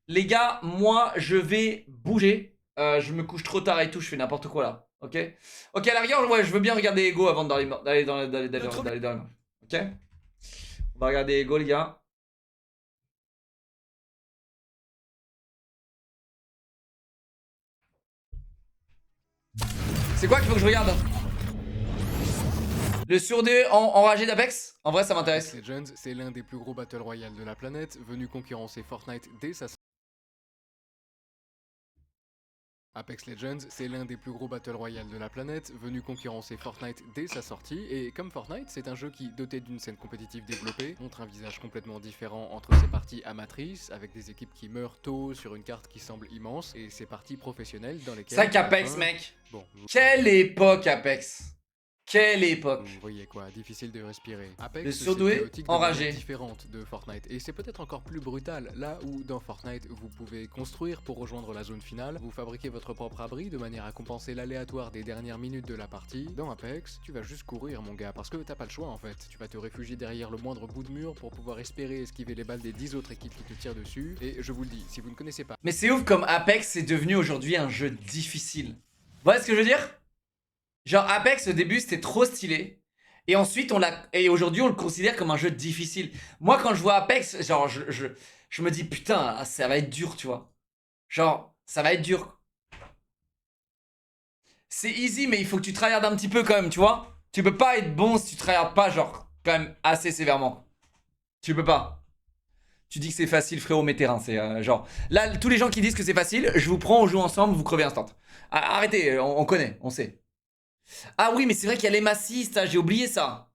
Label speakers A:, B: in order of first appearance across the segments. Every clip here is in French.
A: Les gars, moi, je vais bouger. Je me couche trop tard et tout, je fais n'importe quoi là. Ok. Ok, à la rigueur, ouais, je veux bien regarder Ego avant d'aller dans les matchs. Ok. On va regarder Ego, les gars. C'est quoi qu'il faut que je regarde? Le surdé enragé d'Apex? En vrai, ça
B: Apex
A: m'intéresse.
B: Legends, c'est l'un des plus gros Battle Royale de la planète, venu concurrencer Fortnite dès sa Apex Legends, c'est l'un des plus gros Battle Royale de la planète, venu concurrencer Fortnite dès sa sortie, et comme Fortnite, c'est un jeu qui, doté d'une scène compétitive développée, montre un visage complètement différent entre ses parties amatrices, avec des équipes qui meurent tôt sur une carte qui semble immense, et ses parties professionnelles dans lesquelles...
A: Ça qu'Apex,
B: enfin,
A: mec.
B: bon,
A: Quelle époque, Apex. Quelle époque.
B: vous voyez quoi, difficile de respirer.
A: Le
B: Apex, c'est
A: surdoué
B: chaotique de manière
A: enragé.
B: différente de Fortnite, et c'est peut-être encore plus brutal, là où dans Fortnite, vous pouvez construire pour rejoindre la zone finale, vous fabriquez votre propre abri de manière à compenser l'aléatoire des dernières minutes de la partie. Dans Apex, tu vas juste courir mon gars, parce que t'as pas le choix en fait. Tu vas te réfugier derrière le moindre bout de mur pour pouvoir espérer esquiver les balles des 10 autres équipes qui te tirent dessus, et je vous le dis, si vous ne connaissez pas
A: Mais c'est ouf comme Apex est devenu aujourd'hui un jeu difficile. Vous voyez ce que je veux dire? Genre Apex au début c'était trop stylé. Et ensuite et aujourd'hui on le considère comme un jeu difficile. Moi quand je vois Apex, genre je me dis putain ça va être dur tu vois. Genre ça va être dur. C'est easy mais il faut que tu tryhardes un petit peu quand même tu vois. Tu peux pas être bon si tu tryhardes pas genre quand même assez sévèrement. Tu peux pas. Tu dis que c'est facile frérot mes terrains c'est genre. Là tous les gens qui disent que c'est facile, je vous prends, on joue ensemble, vous crevez instant. Arrêtez, on connaît, on sait. Ah oui mais c'est vrai qu'il y a les massistes, ah, j'ai oublié ça.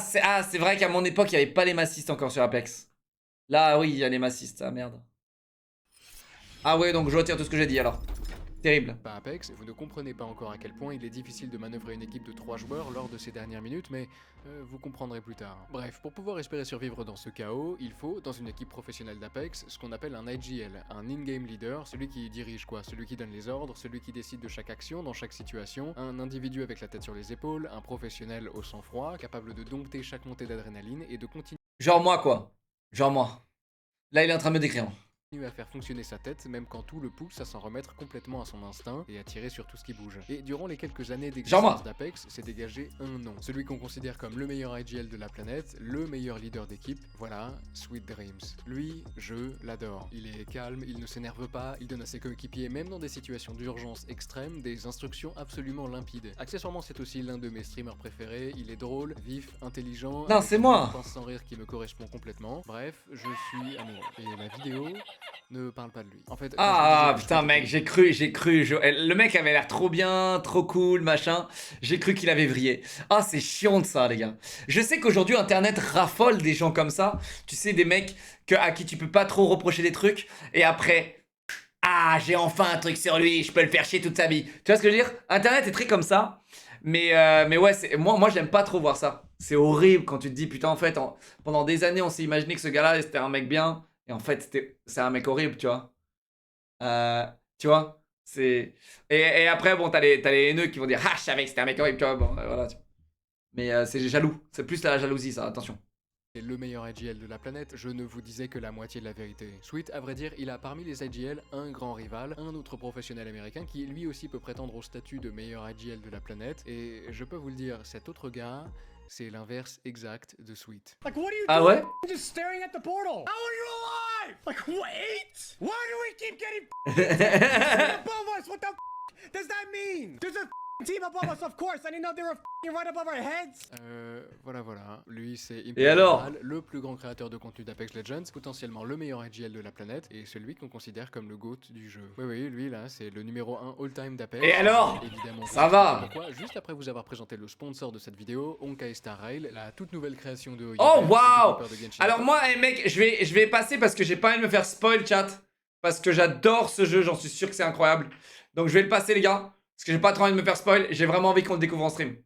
A: C'est vrai qu'à mon époque, il n'y avait pas les massistes encore sur Apex. Là, oui, il y a les massistes. Ah merde. Ah ouais, donc je retire tout ce que j'ai dit alors. Terrible.
B: Apex, vous ne comprenez pas encore à quel point il est difficile de manœuvrer une équipe de 3 joueurs lors de ces dernières minutes, mais vous comprendrez plus tard. Bref, pour pouvoir espérer survivre dans ce chaos, il faut, dans une équipe professionnelle d'Apex, ce qu'on appelle un IGL, un in-game leader, celui qui dirige quoi, celui qui donne les ordres, celui qui décide de chaque action dans chaque situation, un individu avec la tête sur les épaules, un professionnel au sang-froid, capable de dompter chaque montée d'adrénaline et de continuer
A: Genre moi, quoi. Genre moi. Là, il est en train de me décrire.
B: à faire fonctionner sa tête, même quand tout le pousse à s'en remettre complètement à son instinct et à tirer sur tout ce qui bouge. Et durant les quelques années
A: Genre
B: d'existence
A: moi.
B: d'Apex, s'est dégagé un nom. Celui qu'on considère comme le meilleur IGL de la planète, le meilleur leader d'équipe, voilà, Sweet Dreams. Lui, je l'adore. Il est calme, il ne s'énerve pas, il donne à ses coéquipiers, même dans des situations d'urgence extrême, des instructions absolument limpides. Accessoirement, c'est aussi l'un de mes streamers préférés, il est drôle, vif, intelligent,
A: Non,
B: avec
A: c'est
B: une
A: moi.
B: pense sans rire qui me correspond complètement. Bref, je suis amoureux. Et la vidéo ne parle pas de lui. En fait, quand je vous disais
A: Ah,
B: que
A: putain,
B: Sweet
A: mec,
B: était
A: j'ai cru. Le mec avait l'air trop bien, trop cool, machin. J'ai cru qu'il avait vrillé. Ah, c'est chiant de ça, les gars. Je sais qu'aujourd'hui, Internet raffole des gens comme ça. Tu sais, des mecs à qui tu peux pas trop reprocher des trucs. Et après, ah, j'ai enfin un truc sur lui, je peux le faire chier toute sa vie. Tu vois ce que je veux dire? Internet est très comme ça. Mais ouais, moi j'aime pas trop voir ça. C'est horrible quand tu te dis, putain, en fait, pendant des années, on s'est imaginé que ce gars-là, c'était un mec bien. Et en fait, c'est un mec horrible, tu vois. Euh, tu vois? Et après, bon, t'as les haineux qui vont dire, ah, je savais que c'était un mec horrible, tu vois. Bon, voilà. Mais c'est jaloux. C'est plus la jalousie, ça, attention.
B: le meilleur IGL de la planète, je ne vous disais que la moitié de la vérité. Sweet, à vrai dire, il a parmi les IGL un grand rival, un autre professionnel américain qui lui aussi peut prétendre au statut de meilleur IGL de la planète, et je peux vous le dire, cet autre gars, c'est l'inverse exact de Sweet.
C: Like, what are you
A: Ah
C: doing?
A: ouais?
C: Just staring at the portal. How are you alive? Like, wait! Why do we keep getting above us? What the does that mean? There's a team above us, of course. I didn't know they were right above our heads.
B: Voilà. Lui, c'est
A: Et alors?
B: Imperial, le plus grand créateur de contenu d'Apex Legends, potentiellement le meilleur IGL de la planète, et celui qu'on considère comme le GOAT du jeu. Oui, lui là, c'est le numéro 1 all-time d'Apex.
A: Et alors?
B: Évidemment,
A: Ça va.
B: pourquoi, juste après vous avoir présenté le sponsor de cette vidéo, Honkai Star Rail, la toute nouvelle création de
A: Oh,
B: Yves,
A: waouh!
B: développeur de Genshin
A: Alors
B: Impact.
A: moi, mec, je vais passer parce que j'ai pas envie de me faire spoil, chat. Parce que j'adore ce jeu, j'en suis sûr que c'est incroyable. Donc je vais le passer, les gars. Parce que j'ai pas trop envie de me faire spoil. J'ai vraiment envie qu'on le découvre en stream.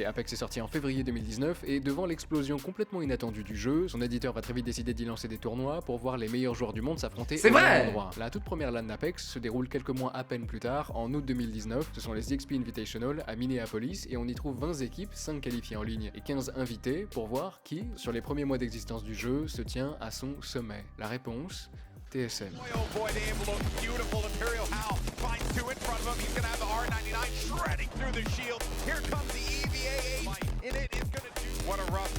B: Et Apex est sorti en février 2019 et devant l'explosion complètement inattendue du jeu, son éditeur va très vite décider d'y lancer des tournois pour voir les meilleurs joueurs du monde s'affronter
A: C'est
B: au même
A: vrai.
B: endroit. La toute première LAN d'Apex se déroule quelques mois à peine plus tard, en août 2019. Ce sont les XP Invitational à Minneapolis et on y trouve 20 équipes, 5 qualifiés en ligne et 15 invités pour voir qui, sur les premiers mois d'existence du jeu, se tient à son sommet. La réponse, TSM.
D: Boy, oh boy, the envelope, beautiful. Imperial Hal finds two in front of him. He's gonna have the R99 shredding through the shield. Here comes the EVA 8, and it is gonna do what a rough.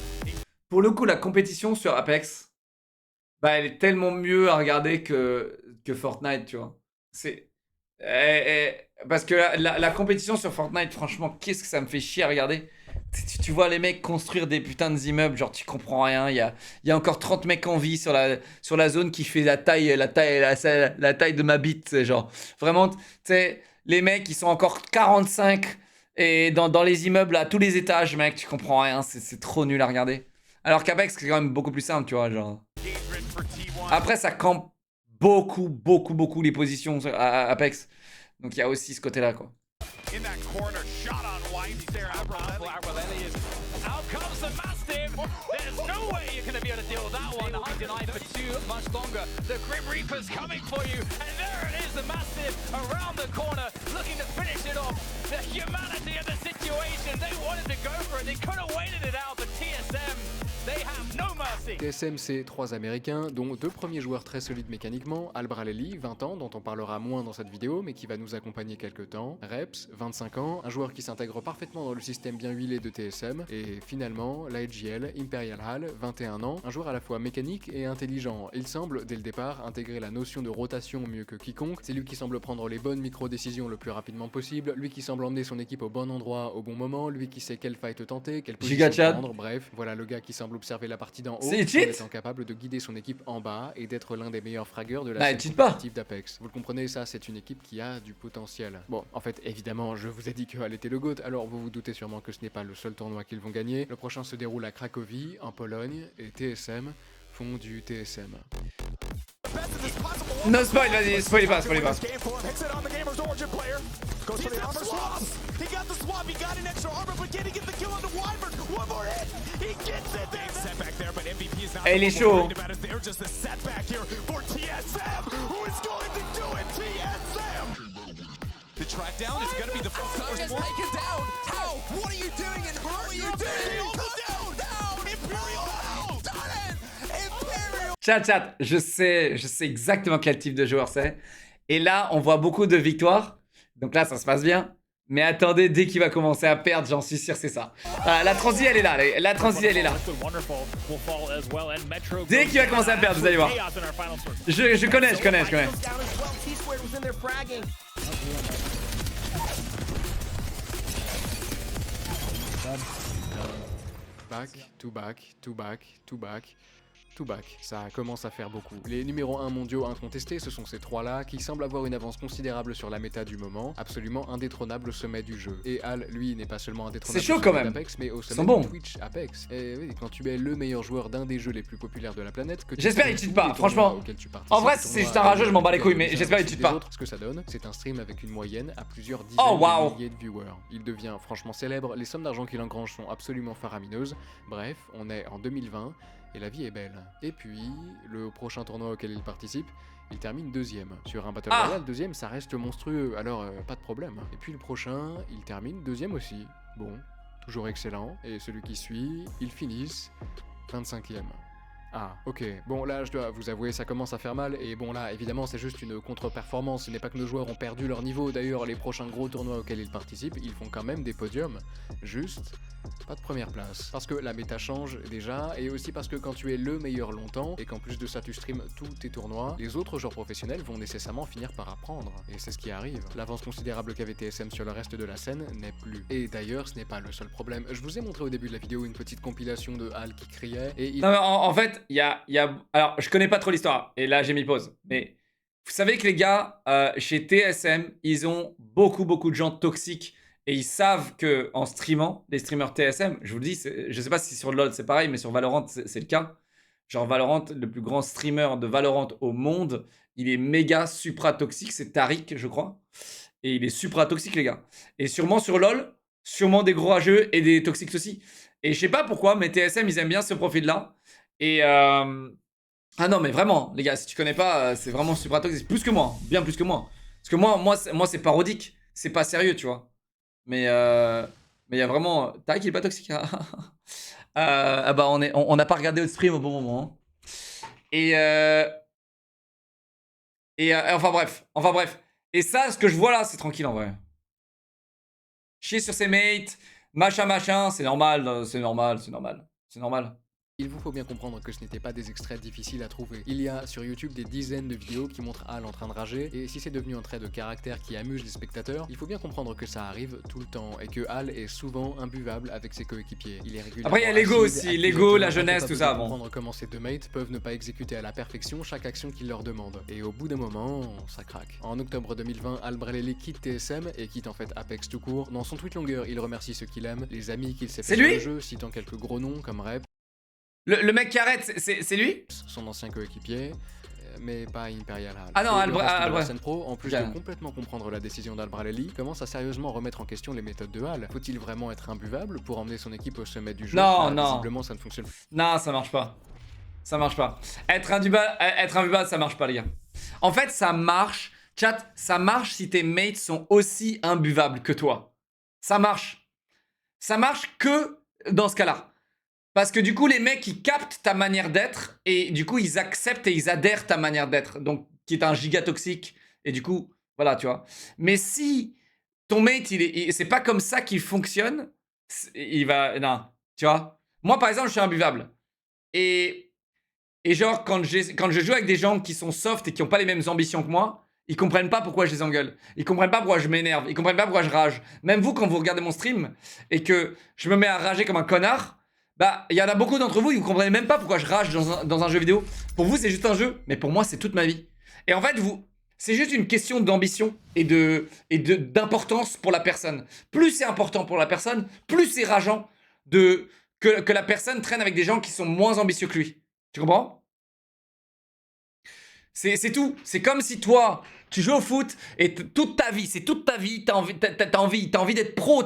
A: Pour le coup, la compétition sur Apex, bah, elle est tellement mieux à regarder que Fortnite, tu vois. C'est... parce que la compétition sur Fortnite, franchement, qu'est-ce que ça me fait chier à regarder. Tu vois les mecs construire des putains d'immeubles, genre tu comprends rien. Il y a encore 30 mecs en vie sur la zone qui fait la taille de ma bite. C'est genre, vraiment, tu sais, les mecs, ils sont encore 45 et dans les immeubles à tous les étages, mec, tu comprends rien. C'est trop nul à regarder. Alors qu'Apex, c'est quand même beaucoup plus simple, tu vois, genre. Après, ça campe beaucoup les positions à Apex. Donc il y a aussi ce côté-là, quoi.
D: In that corner, shot on white. There, Arbolelli is. Out comes the Mastiff. There's no way you're going to be able to deal with that one. Hide denied for too much longer. The Grim Reaper's coming for you. And there it is, the Mastiff around the corner, looking to finish it off. The humanity of the situation. They wanted to go for it. They could have waited it out, but TSM, they have no mercy.
B: TSM, c'est 3 Américains, dont 2 premiers joueurs très solides mécaniquement, Albraleli, 20 ans, dont on parlera moins dans cette vidéo, mais qui va nous accompagner quelques temps, Reps, 25 ans, un joueur qui s'intègre parfaitement dans le système bien huilé de TSM, et finalement, la LGL, Imperial Hal, 21 ans, un joueur à la fois mécanique et intelligent. Il semble, dès le départ, intégrer la notion de rotation mieux que quiconque, c'est lui qui semble prendre les bonnes micro-décisions le plus rapidement possible, lui qui semble emmener son équipe au bon endroit au bon moment, lui qui sait quelle fight tenter, quelle
A: Giga
B: position
A: Chad.
B: prendre, bref, voilà le gars qui semble observer la partie d'en haut,
A: C'est
B: tout en
A: cheat
B: étant capable de guider son équipe en bas et d'être l'un des meilleurs fraggeurs de la
A: Bah,
B: scène
A: cheat pas.
B: compétitive d'Apex. Vous le comprenez, ça c'est une équipe qui a du potentiel. Bon, en fait, évidemment, je vous ai dit qu'elle était le GOAT, alors vous vous doutez sûrement que ce n'est pas le seul tournoi qu'ils vont gagner. Le prochain se déroule à Cracovie, en Pologne, et TSM font du TSM.
A: No spoil, vas-y, spoil pas.
C: He got the swap, he got an extra armor, but can he get the kill on the Wyvern? One more hit, he gets it there. Setback there, but MVP is not
A: Elle est chaud.
C: They're just a setback here for TSM. Who is going to do it? TSM.
D: The track down is going to be the first
C: Just taken down. How? What are you doing? And how are you doing? Down. Imperial out. Done it. Imperial.
A: Chat, je sais exactement quel type de joueur c'est. Et là, on voit beaucoup de victoires. Donc là, ça se passe bien. Mais attendez, dès qu'il va commencer à perdre, j'en suis sûr, c'est ça. Ah, la transi, elle est là. La transi, elle est là. Dès qu'il va commencer à perdre, vous allez voir. Je connais.
C: Down as well. T-Squared was in there fragging.
B: Back, to back, to back, to back. To back, ça commence à faire beaucoup. Les numéros 1 mondiaux incontestés, ce sont ces trois-là, qui semblent avoir une avance considérable sur la méta du moment, absolument indétrônable au sommet du jeu. Et Hal, lui, n'est pas seulement indétrônable
A: C'est chaud
B: au
A: quand
B: sommet
A: même.
B: d'Apex, mais au
A: Ils
B: sommet
A: sont bons.
B: de Twitch Apex. Et oui, quand tu es le meilleur joueur d'un des jeux les plus populaires de la planète, que tu
A: J'espère
B: fais
A: il cheat
B: tous
A: pas,
B: les tournois
A: franchement.
B: auxquels tu participes,
A: En vrai,
B: les
A: c'est
B: tournois
A: juste un rageux, je m'en bats les couilles, mais
B: des
A: j'espère il cheat pas.
B: autres, ce que ça donne, c'est un stream avec une moyenne à plusieurs dizaines
A: Oh, waouh.
B: de milliers de viewers. Il devient franchement célèbre, les sommes d'argent qu'il engrange sont absolument faramineuses. Bref, on est en 2020. Et la vie est belle. Et puis, le prochain tournoi auquel il participe, il termine deuxième. Sur un Battle
A: Ah.
B: Royale, deuxième, ça reste monstrueux, alors pas de problème. Et puis le prochain, il termine deuxième aussi. Bon, toujours excellent. Et celui qui suit, ils finissent 25e. Ah, ok. Bon, là, je dois vous avouer, ça commence à faire mal. Et bon, là, évidemment, c'est juste une contre-performance. Ce n'est pas que nos joueurs ont perdu leur niveau. D'ailleurs, les prochains gros tournois auxquels ils participent, ils font quand même des podiums. Juste, pas de première place. Parce que la méta change déjà, et aussi parce que quand tu es le meilleur longtemps, et qu'en plus de ça tu streams tous tes tournois, les autres joueurs professionnels vont nécessairement finir par apprendre. Et c'est ce qui arrive. L'avance considérable qu'avait TSM sur le reste de la scène n'est plus. Et d'ailleurs, ce n'est pas le seul problème. Je vous ai montré au début de la vidéo une petite compilation de Hal qui criait, et il...
A: Non, mais en fait, il y a... Alors, je connais pas trop l'histoire. Et là, j'ai mis pause. Mais vous savez que les gars, chez TSM, ils ont beaucoup de gens toxiques. Et ils savent que en streamant, les streamers TSM, je vous le dis, je sais pas si sur LoL c'est pareil, mais sur Valorant c'est le cas. Genre Valorant, le plus grand streamer de Valorant au monde, il est méga supra toxique, c'est Tariq je crois. Et il est supra toxique les gars. Et sûrement sur LoL, sûrement des gros rageux et des toxiques aussi. Et je sais pas pourquoi, mais TSM, ils aiment bien ce profil-là. Et ah non, mais vraiment, les gars, si tu connais pas, c'est vraiment super toxique. Plus que moi, bien plus que moi. Parce que moi c'est parodique. C'est pas sérieux, tu vois. Mais il y a vraiment... Tac, il est pas toxique. Ah bah, on n'a pas regardé notre stream au bon moment. Hein. Enfin bref. Et ça, ce que je vois là, c'est tranquille en vrai. Chier sur ses mates, machin, c'est normal, c'est normal.
B: Il vous faut bien comprendre que ce n'étaient pas des extraits difficiles à trouver. Il y a sur YouTube des dizaines de vidéos qui montrent Hal en train de rager, et si c'est devenu un trait de caractère qui amuse les spectateurs, il faut bien comprendre que ça arrive tout le temps, et que Hal est souvent imbuvable avec ses coéquipiers. Il est régulièrement
A: Après il y a l'ego
B: acide,
A: aussi, l'ego, la
B: accusateur,
A: jeunesse,
B: incapable
A: tout ça,
B: de
A: bon.
B: comprendre comment ces deux mates peuvent ne pas exécuter à la perfection chaque action qu'ils leur demandent. Et au bout d'un moment, ça craque. En octobre 2020, Hal Braley quitte TSM, et quitte en fait Apex tout court. Dans son tweet longueur, il remercie ceux qu'il aime, les amis qu'il s'est fait
A: C'est
B: sur
A: lui
B: le jeu, citant quelques gros noms comme Rep,
A: Le mec qui arrête, c'est lui?
B: son ancien coéquipier, mais pas Imperial Hal.
A: Ah non,
B: Et le reste de la
A: Albra.
B: scène pro, en plus
A: Bien.
B: de complètement comprendre la décision d'Albraleli, commence à sérieusement remettre en question les méthodes de Hal. Faut-il vraiment être imbuvable pour emmener son équipe au sommet du jeu?
A: Non,
B: Bah,
A: non.
B: Visiblement, ça ne fonctionne pas.
A: Non, ça marche pas. Ça marche pas. Être imbuvable, ça marche pas, les gars. En fait, ça marche. Chat, ça marche si tes mates sont aussi imbuvables que toi. Ça marche. Ça marche que dans ce cas-là. Parce que du coup, les mecs, ils captent ta manière d'être et du coup, ils acceptent et ils adhèrent ta manière d'être. Donc, qui est un giga toxique. Et du coup, voilà, tu vois. Mais si ton mate, c'est pas comme ça qu'il fonctionne, il va... Non, tu vois. Moi, par exemple, je suis imbuvable. Et genre, quand je joue avec des gens qui sont soft et qui n'ont pas les mêmes ambitions que moi, ils comprennent pas pourquoi je les engueule. Ils comprennent pas pourquoi je m'énerve. Ils comprennent pas pourquoi je rage. Même vous, quand vous regardez mon stream et que je me mets à rager comme un connard, bah, il y en a beaucoup d'entre vous, vous comprenez même pas pourquoi je rage dans un jeu vidéo. Pour vous, c'est juste un jeu, mais pour moi, c'est toute ma vie. Et en fait, c'est juste une question d'ambition et d'importance pour la personne. Plus c'est important pour la personne, plus c'est rageant que la personne traîne avec des gens qui sont moins ambitieux que lui. Tu comprends? C'est tout. C'est comme si toi, tu joues au foot et toute ta vie, t'as envie d'être pro,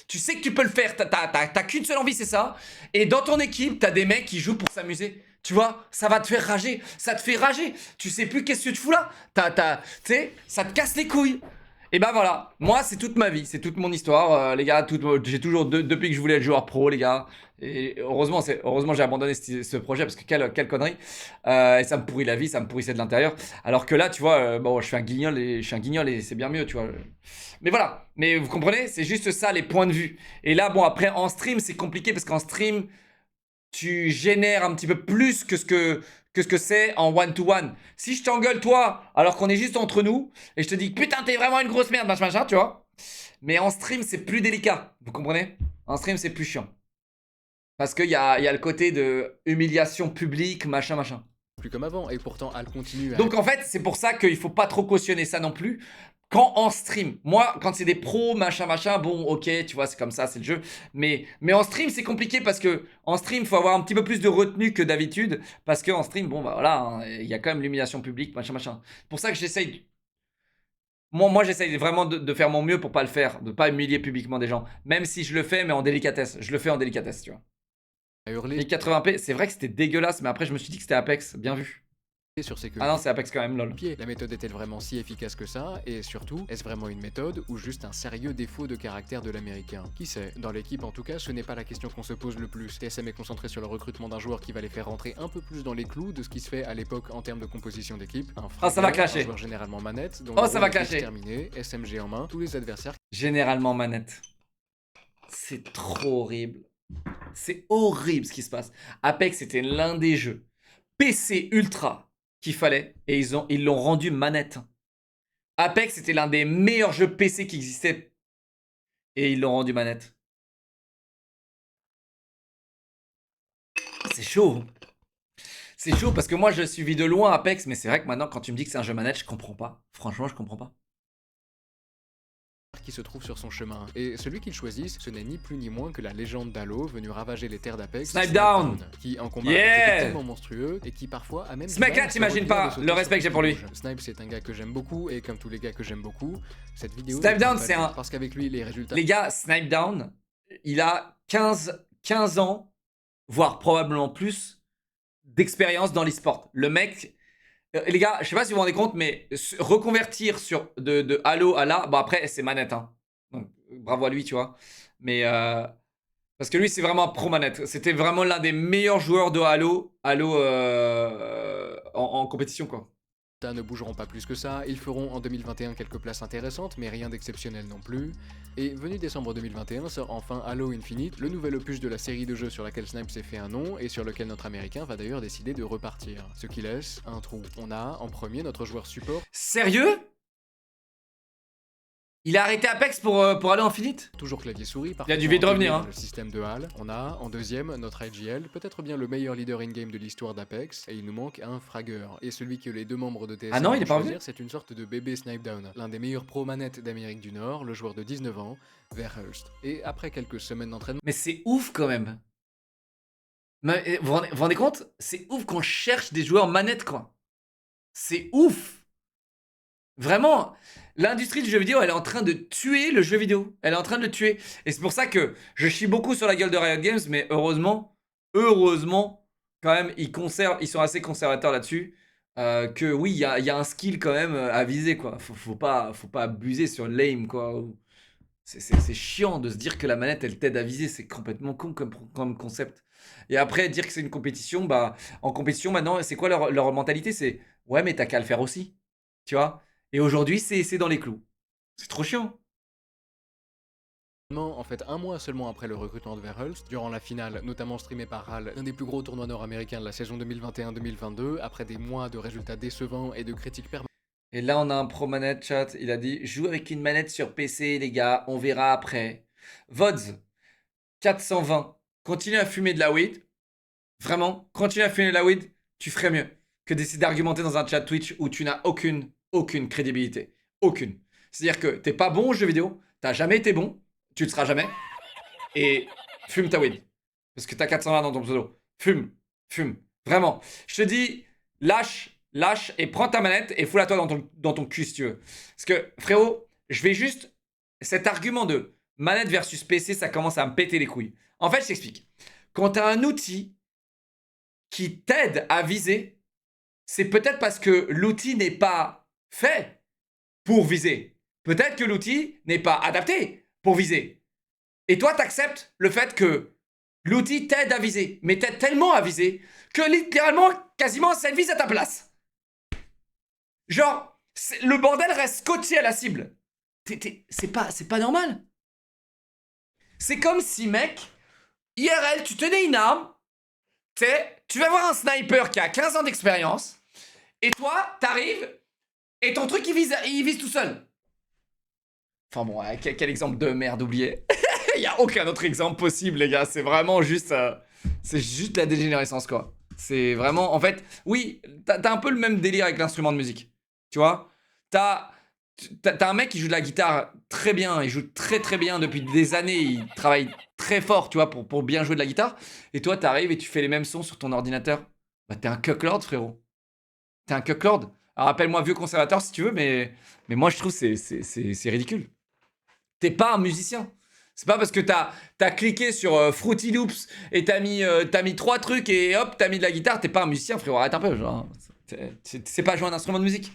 A: tu sais que tu peux le faire, t'as qu'une seule envie, c'est ça. Et dans ton équipe, t'as des mecs qui jouent pour s'amuser. Tu vois, ça va te faire rager, ça te fait rager. Tu sais plus qu'est-ce que tu fous là. Tu sais, ça te casse les couilles. Et ben voilà, moi c'est toute ma vie, c'est toute mon histoire, les gars. J'ai toujours depuis que je voulais être joueur pro, les gars. Et heureusement j'ai abandonné ce projet parce que quelle connerie. Et ça me pourrit la vie, ça me pourrissait de l'intérieur. Alors que là, tu vois, bon, je suis un guignol et c'est bien mieux, tu vois. Mais voilà, mais vous comprenez, c'est juste ça les points de vue. Et là, bon, après en stream, c'est compliqué parce qu'en stream, tu génères un petit peu plus que ce que c'est en one-to-one. Si je t'engueule toi, alors qu'on est juste entre nous, et je te dis putain t'es vraiment une grosse merde, machin, tu vois. Mais en stream c'est plus délicat, vous comprenez? En stream c'est plus chiant. Parce qu'il y a le côté de humiliation publique, machin.
B: Plus comme avant, et pourtant Hal continue à...
A: Donc en fait c'est pour ça qu'il faut pas trop cautionner ça non plus. Quand en stream, moi, quand c'est des pros, machin, bon, ok, tu vois, c'est comme ça, c'est le jeu. Mais en stream, c'est compliqué parce que en stream, il faut avoir un petit peu plus de retenue que d'habitude. Parce qu'en stream, bon, bah voilà, hein, il y a quand même l'humiliation publique, machin. C'est pour ça que j'essaye. Moi j'essaye vraiment de faire mon mieux pour pas le faire, de pas humilier publiquement des gens. Même si je le fais, mais en délicatesse. Je le fais en délicatesse, tu vois.
B: à hurler
A: Et 80p, c'est vrai que c'était dégueulasse, mais après, je me suis dit que c'était Apex. Bien vu.
B: sur ses
A: Ah non, c'est Apex quand même, lol.
B: pieds. La méthode est-elle vraiment si efficace que ça? Et surtout, est-ce vraiment une méthode ou juste un sérieux défaut de caractère de l'américain? Qui sait? Dans l'équipe en tout cas, ce n'est pas la question qu'on se pose le plus. TSM est concentré sur le recrutement d'un joueur qui va les faire rentrer un peu plus dans les clous de ce qui se fait à l'époque en termes de composition d'équipe.
A: Oh, ça va clasher.
B: Un joueur généralement manette, dont
A: Oh,
B: le
A: ça
B: rôle
A: va
B: est
A: clasher.
B: terminé, SMG en main, tous les adversaires
A: Généralement manette. C'est trop horrible. C'est horrible ce qui se passe. Apex c'était l'un des jeux PC ultra qu'il fallait et ils l'ont rendu manette. Apex c'était l'un des meilleurs jeux PC qui existaient et ils l'ont rendu manette. C'est chaud. C'est chaud parce que moi je suivis de loin Apex, mais c'est vrai que maintenant quand tu me dis que c'est un jeu manette, je comprends pas. Franchement, je comprends pas.
B: adversaire qui se trouve sur son chemin. Et celui qu'ils choisissent, ce n'est ni plus ni moins que la légende d'Halo venue ravager les terres d'Apex,
A: Snipedown,
B: qui en combat
A: yeah,
B: était tellement monstrueux et qui parfois a même...
A: Ce mec-là, t'imagines pas le respect que j'ai pour lui.
B: Snipe, c'est un gars que j'aime beaucoup, et comme tous les gars que j'aime beaucoup, cette vidéo...
A: Snipedown, c'est un...
B: Parce qu'avec lui, les résultats...
A: Les gars, Snipedown, il a 15 ans, voire probablement plus, d'expérience dans l'e-sport. Le mec... les gars, je sais pas si vous vous rendez compte, mais reconvertir de Halo à là... Bon, après, c'est manette, hein. Donc, bravo à lui, tu vois. Mais... parce que lui, c'est vraiment un pro manette. C'était vraiment l'un des meilleurs joueurs de Halo en compétition, quoi.
B: Ne bougeront pas plus que ça, ils feront en 2021 quelques places intéressantes, mais rien d'exceptionnel non plus. Et venu décembre 2021 sort enfin Halo Infinite, le nouvel opus de la série de jeux sur laquelle Snipe s'est fait un nom, et sur lequel notre américain va d'ailleurs décider de repartir. Ce qui laisse un trou. On a, en premier, notre joueur support.
A: Sérieux? Il a arrêté Apex pour aller en Infinite?
B: Toujours clavier-souris.
A: Il a dû vite revenir, hein.
B: Le système de HAL. On a, en deuxième, notre IGL, peut-être bien le meilleur leader in-game de l'histoire d'Apex, et il nous manque un fragger. Et celui que les deux membres de TSM
A: il est pas revenu.
B: c'est une sorte de bébé Snipedown, l'un des meilleurs pro-manettes d'Amérique du Nord, le joueur de 19 ans, Verhulst. Et après quelques semaines d'entraînement...
A: Mais c'est ouf quand même. Mais, vous vous rendez compte? C'est ouf qu'on cherche des joueurs manettes, quoi. C'est ouf. Vraiment, l'industrie du jeu vidéo, elle est en train de tuer le jeu vidéo. Elle est en train de le tuer. Et c'est pour ça que je chie beaucoup sur la gueule de Riot Games, mais heureusement, quand même, ils sont assez conservateurs là-dessus. Que oui, il y a un skill quand même à viser, quoi. Faut pas abuser sur l'aim, quoi. C'est chiant de se dire que la manette, elle t'aide à viser. C'est complètement con comme concept. Et après, dire que c'est une compétition, bah, en compétition, maintenant, c'est quoi leur mentalité? C'est, ouais, mais t'as qu'à le faire aussi. Tu vois? Et aujourd'hui, c'est dans les clous. C'est trop chiant.
B: En fait, un mois seulement après le recrutement de Verhulst, durant la finale, notamment streamée par HAL, un des plus gros tournois nord-américains de la saison 2021-2022, après des mois de résultats décevants et de critiques permanentes.
A: Et là, on a un pro manette, chat. Il a dit, joue avec une manette sur PC, les gars. On verra après. Vods, 420. Continue à fumer de la weed. Vraiment, continue à fumer de la weed. Tu ferais mieux que d'essayer d'argumenter dans un chat Twitch où tu n'as aucune crédibilité. Aucune. C'est-à-dire que t'es pas bon aux jeux vidéo. T'as jamais été bon. Tu le seras jamais. Et fume ta weed. Parce que t'as 420 dans ton pseudo. Fume. Vraiment. Je te dis, lâche et prends ta manette et fous-la toi dans ton cul si tu veux. Parce que, frérot, je vais juste... Cet argument de manette versus PC, ça commence à me péter les couilles. En fait, je t'explique. Quand t'as un outil qui t'aide à viser, c'est peut-être parce que l'outil n'est pas fait pour viser. Peut-être que l'outil n'est pas adapté pour viser. Et toi, t'acceptes le fait que l'outil t'aide à viser, mais t'aide tellement à viser que littéralement, quasiment, ça vise à ta place. Genre, le bordel reste scotché à la cible. C'est pas normal. C'est comme si, mec, IRL, tu tenais une arme, tu vas voir un sniper qui a 15 ans d'expérience, et toi, t'arrives, et ton truc, il vise tout seul. Enfin bon, quel exemple de merde oublié. Il n'y a aucun autre exemple possible, les gars. C'est vraiment juste... c'est juste la dégénérescence, quoi. C'est vraiment... En fait, oui, t'as un peu le même délire avec l'instrument de musique. Tu vois? T'as un mec qui joue de la guitare très bien. Il joue très très bien depuis des années. Il travaille très fort, tu vois, pour bien jouer de la guitare. Et toi, t'arrives et tu fais les mêmes sons sur ton ordinateur. Bah, t'es un cucklord, frérot. T'es un cucklord. Alors, appelle-moi vieux conservateur si tu veux, mais moi, je trouve que c'est ridicule. T'es pas un musicien. C'est pas parce que t'as cliqué sur Fruity Loops et t'as mis 3 trucs et hop, t'as mis de la guitare, t'es pas un musicien, frérot. Arrête un peu, genre. C'est pas jouer un instrument de musique.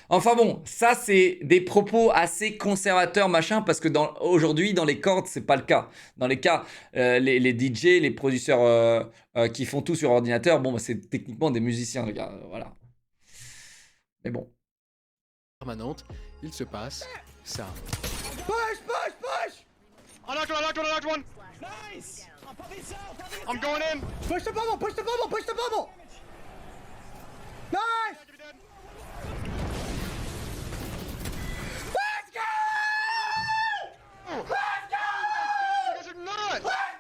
A: Enfin bon, ça c'est des propos assez conservateurs, machin, parce que aujourd'hui, dans les cordes, c'est pas le cas. Dans les cas, les DJ, les producteurs qui font tout sur ordinateur, bon, bah, c'est techniquement des musiciens, les gars, voilà. Mais bon.
B: Permanente, il se passe ça.
C: Push!
D: I knocked one.
C: Nice!
D: I'm going in.
C: Push the bubble! Nice! Let's go! Let's go!
D: You guys are nuts.
C: Let's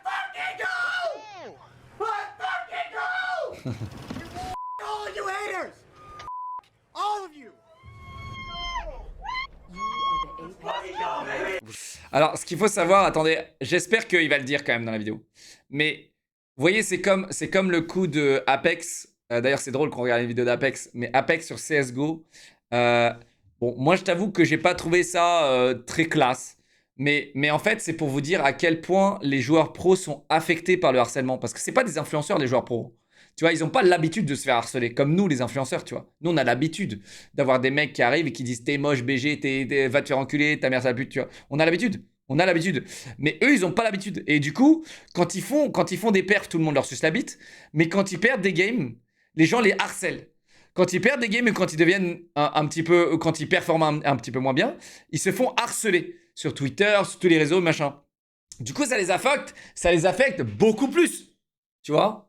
C: fucking go! All of you haters! All of you! You
A: Alors, ce qu'il faut savoir, attendez, j'espère qu'il va le dire quand même dans la vidéo. Mais, vous voyez, c'est comme le coup de Apex. D'ailleurs, c'est drôle qu'on regarde les vidéos d'Apex. Mais Apex sur CSGO. Bon, moi, je t'avoue que j'ai pas trouvé ça très classe. Mais en fait, c'est pour vous dire à quel point les joueurs pros sont affectés par le harcèlement. Parce que c'est pas des influenceurs, les joueurs pros. Tu vois, ils n'ont pas l'habitude de se faire harceler, comme nous, les influenceurs, tu vois. Nous, on a l'habitude d'avoir des mecs qui arrivent et qui disent « T'es moche, BG, va te faire enculer, ta mère, c'est la pute », tu vois. On a l'habitude. On a l'habitude. Mais eux, ils n'ont pas l'habitude. Et du coup, quand ils font des perfs, tout le monde leur suce la bite. Mais quand ils perdent des games, les gens les harcèlent. Quand ils perdent des games ou quand ils deviennent un petit peu... Quand ils performent un petit peu moins bien, ils se font harceler sur Twitter, sur tous les réseaux, machin. Du coup, ça les affecte beaucoup plus. Tu vois ?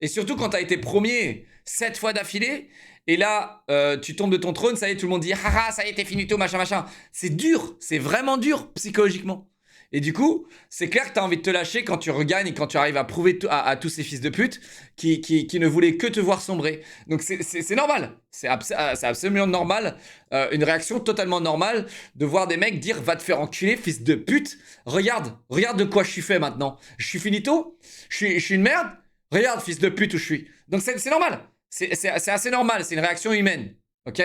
A: Et surtout quand tu as été premier 7 fois d'affilée, et là, tu tombes de ton trône, ça y est, tout le monde dit « Haha, ça y est, t'es finito, machin, machin ». C'est dur, c'est vraiment dur psychologiquement. Et du coup, c'est clair que tu as envie de te lâcher quand tu regagnes et quand tu arrives à prouver à tous ces fils de pute qui ne voulaient que te voir sombrer. Donc c'est normal, c'est absolument normal, une réaction totalement normale de voir des mecs dire « Va te faire enculer, fils de pute, regarde de quoi je suis fait maintenant. Je suis finito, je suis une merde. Regarde, fils de pute, où je suis. » Donc, c'est normal. C'est assez normal. C'est une réaction humaine. OK ?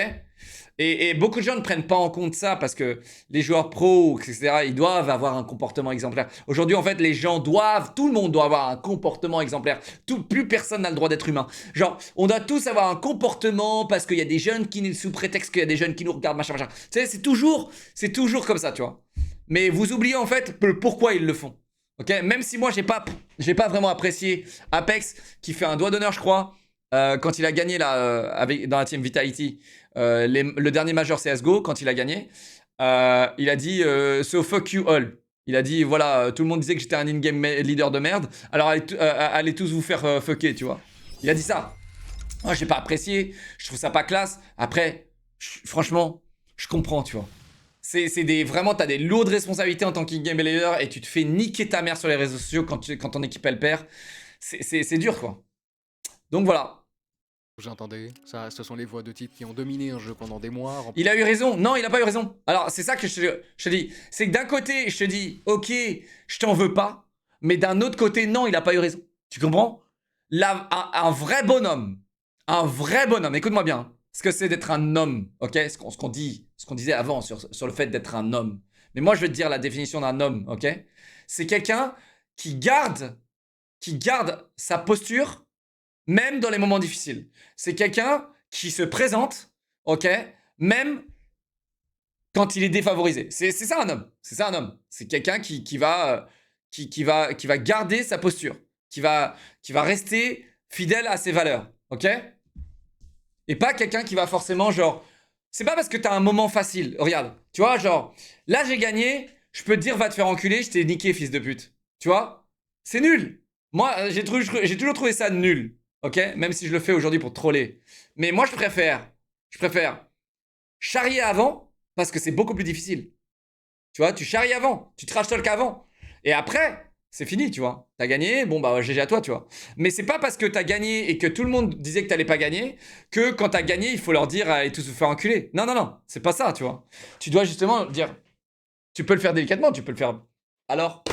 A: Et beaucoup de gens ne prennent pas en compte ça parce que les joueurs pros, etc., ils doivent avoir un comportement exemplaire. Aujourd'hui, en fait, tout le monde doit avoir un comportement exemplaire. Plus personne n'a le droit d'être humain. Genre, on doit tous avoir un comportement parce qu'il y a des jeunes qui, sous prétexte qu'il y a des jeunes qui nous regardent, machin, machin. Tu sais, c'est toujours comme ça, tu vois. Mais vous oubliez, en fait, pourquoi ils le font. Ok, même si moi j'ai pas vraiment apprécié Apex qui fait un doigt d'honneur, je crois, quand il a gagné là, dans la team Vitality, le dernier major CSGO, quand il a gagné, il a dit so fuck you all. Il a dit voilà, tout le monde disait que j'étais un in-game leader de merde, alors allez tous vous faire fucker, tu vois. Il a dit ça. Moi j'ai pas apprécié, je trouve ça pas classe. Après, franchement, je comprends, tu vois. Vraiment, t'as des lourdes responsabilités en tant qu'in-game leader et tu te fais niquer ta mère sur les réseaux sociaux quand ton équipe elle perd. C'est dur, quoi. Donc voilà.
B: J'entendais, ça, ce sont les voix de types qui ont dominé un jeu pendant des mois.
A: Il a eu raison. Non, il a pas eu raison. Alors, c'est ça que je te dis. C'est que d'un côté, je te dis, ok, je t'en veux pas. Mais d'un autre côté, non, il a pas eu raison. Tu comprends ? Un vrai bonhomme, écoute-moi bien. Ce que c'est d'être un homme, ok ? Ce qu'on disait avant sur le fait d'être un homme. Mais moi, je vais te dire la définition d'un homme, ok ? C'est quelqu'un qui garde sa posture, même dans les moments difficiles. C'est quelqu'un qui se présente, ok ? Même quand il est défavorisé. C'est ça un homme. C'est ça un homme. C'est quelqu'un qui va garder sa posture, qui va rester fidèle à ses valeurs, ok ? Et pas quelqu'un qui va forcément genre... C'est pas parce que t'as un moment facile. Regarde, tu vois, genre... Là, j'ai gagné, je peux te dire va te faire enculer, je t'ai niqué, fils de pute. Tu vois ? C'est nul. Moi, j'ai toujours trouvé ça nul. Ok ? Même si je le fais aujourd'hui pour troller. Mais moi, je préfère charrier avant parce que c'est beaucoup plus difficile. Tu vois, tu charries avant. Tu trash talk avant. Et après... C'est fini, tu vois. T'as gagné, bon bah GG à toi, tu vois. Mais c'est pas parce que t'as gagné et que tout le monde disait que t'allais pas gagner que quand t'as gagné, il faut leur dire allez tous vous faire enculer. Non, c'est pas ça, tu vois. Tu dois justement dire, tu peux le faire délicatement, tu peux le faire. Alors,